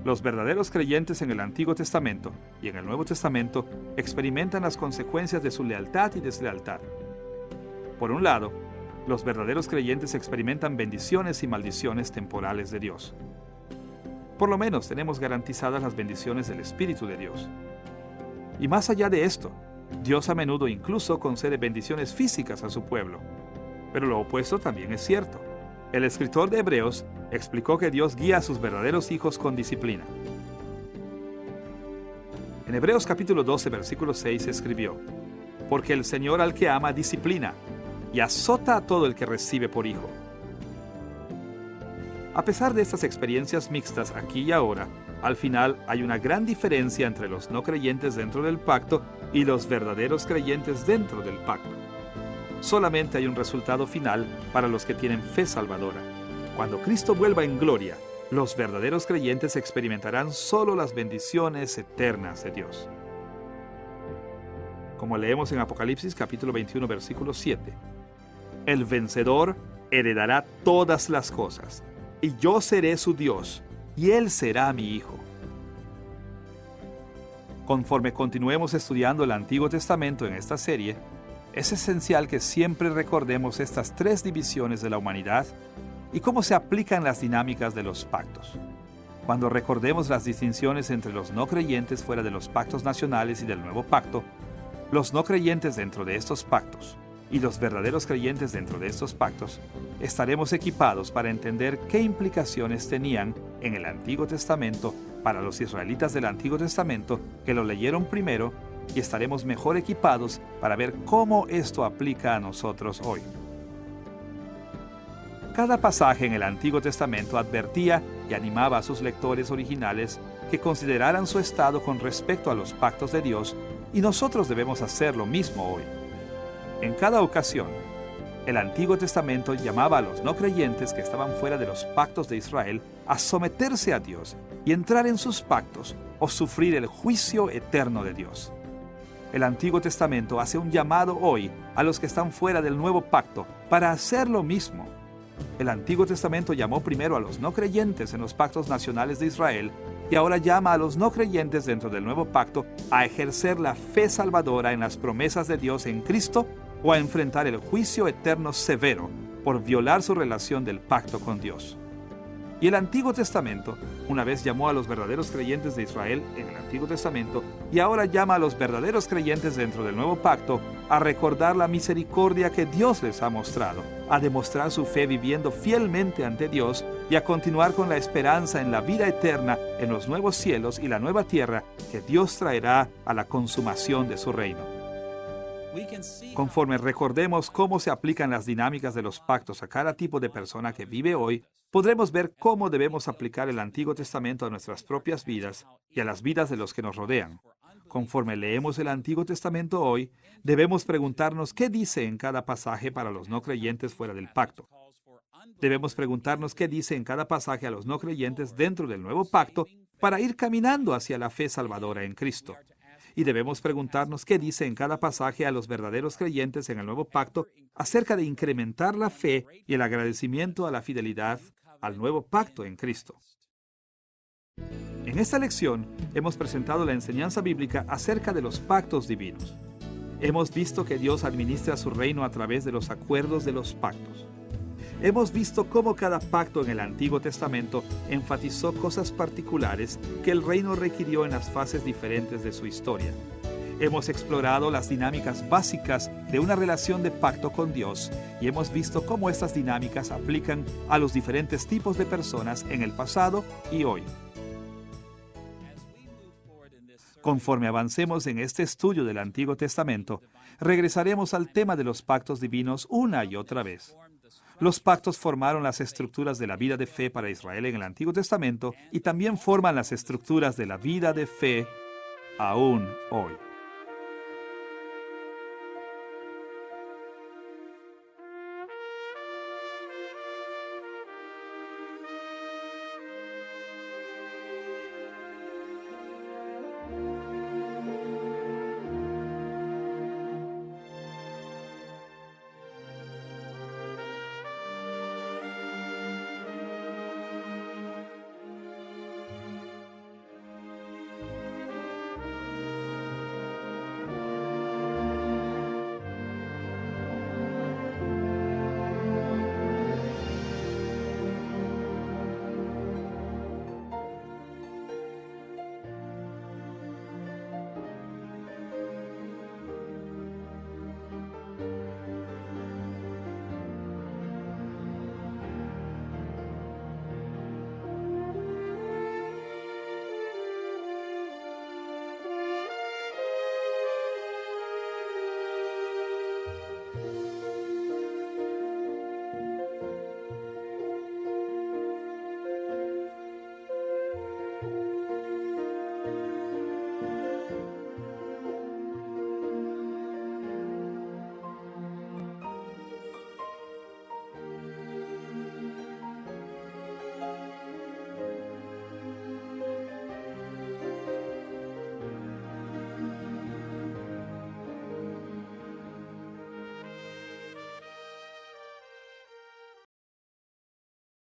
Los verdaderos creyentes en el Antiguo Testamento y en el Nuevo Testamento experimentan las consecuencias de su lealtad y deslealtad. Por un lado, los verdaderos creyentes experimentan bendiciones y maldiciones temporales de Dios. Por lo menos tenemos garantizadas las bendiciones del Espíritu de Dios. Y más allá de esto, Dios a menudo incluso concede bendiciones físicas a su pueblo. Pero lo opuesto también es cierto. El escritor de Hebreos explicó que Dios guía a sus verdaderos hijos con disciplina. En Hebreos capítulo 12, versículo 6 escribió: «Porque el Señor al que ama disciplina, y azota a todo el que recibe por hijo». A pesar de estas experiencias mixtas aquí y ahora, al final hay una gran diferencia entre los no creyentes dentro del pacto y los verdaderos creyentes dentro del pacto. Solamente hay un resultado final para los que tienen fe salvadora. Cuando Cristo vuelva en gloria, los verdaderos creyentes experimentarán solo las bendiciones eternas de Dios. Como leemos en Apocalipsis capítulo 21, versículo 7, «El vencedor heredará todas las cosas, y yo seré su Dios, y él será mi hijo». Conforme continuemos estudiando el Antiguo Testamento en esta serie, es esencial que siempre recordemos estas tres divisiones de la humanidad y cómo se aplican las dinámicas de los pactos. Cuando recordemos las distinciones entre los no creyentes fuera de los pactos nacionales y del nuevo pacto, los no creyentes dentro de estos pactos y los verdaderos creyentes dentro de estos pactos, estaremos equipados para entender qué implicaciones tenían en el Antiguo Testamento para los israelitas del Antiguo Testamento que lo leyeron primero, y estaremos mejor equipados para ver cómo esto aplica a nosotros hoy. Cada pasaje en el Antiguo Testamento advertía y animaba a sus lectores originales que consideraran su estado con respecto a los pactos de Dios, y nosotros debemos hacer lo mismo hoy. En cada ocasión, el Antiguo Testamento llamaba a los no creyentes que estaban fuera de los pactos de Israel a someterse a Dios y entrar en sus pactos o sufrir el juicio eterno de Dios. El Antiguo Testamento hace un llamado hoy a los que están fuera del nuevo pacto para hacer lo mismo. El Antiguo Testamento llamó primero a los no creyentes en los pactos nacionales de Israel y ahora llama a los no creyentes dentro del nuevo pacto a ejercer la fe salvadora en las promesas de Dios en Cristo o a enfrentar el juicio eterno severo por violar su relación del pacto con Dios. Y el Antiguo Testamento una vez llamó a los verdaderos creyentes de Israel en el Antiguo Testamento y ahora llama a los verdaderos creyentes dentro del nuevo pacto a recordar la misericordia que Dios les ha mostrado, a demostrar su fe viviendo fielmente ante Dios y a continuar con la esperanza en la vida eterna en los nuevos cielos y la nueva tierra que Dios traerá a la consumación de su reino. Conforme recordemos cómo se aplican las dinámicas de los pactos a cada tipo de persona que vive hoy, podremos ver cómo debemos aplicar el Antiguo Testamento a nuestras propias vidas y a las vidas de los que nos rodean. Conforme leemos el Antiguo Testamento hoy, debemos preguntarnos qué dice en cada pasaje para los no creyentes fuera del pacto. Debemos preguntarnos qué dice en cada pasaje a los no creyentes dentro del nuevo pacto para ir caminando hacia la fe salvadora en Cristo. Y debemos preguntarnos qué dice en cada pasaje a los verdaderos creyentes en el nuevo pacto acerca de incrementar la fe y el agradecimiento a la fidelidad al nuevo pacto en Cristo. En esta lección hemos presentado la enseñanza bíblica acerca de los pactos divinos. Hemos visto que Dios administra su reino a través de los acuerdos de los pactos. Hemos visto cómo cada pacto en el Antiguo Testamento enfatizó cosas particulares que el reino requirió en las fases diferentes de su historia. Hemos explorado las dinámicas básicas de una relación de pacto con Dios y hemos visto cómo estas dinámicas aplican a los diferentes tipos de personas en el pasado y hoy. Conforme avancemos en este estudio del Antiguo Testamento, regresaremos al tema de los pactos divinos una y otra vez. Los pactos formaron las estructuras de la vida de fe para Israel en el Antiguo Testamento y también forman las estructuras de la vida de fe aún hoy.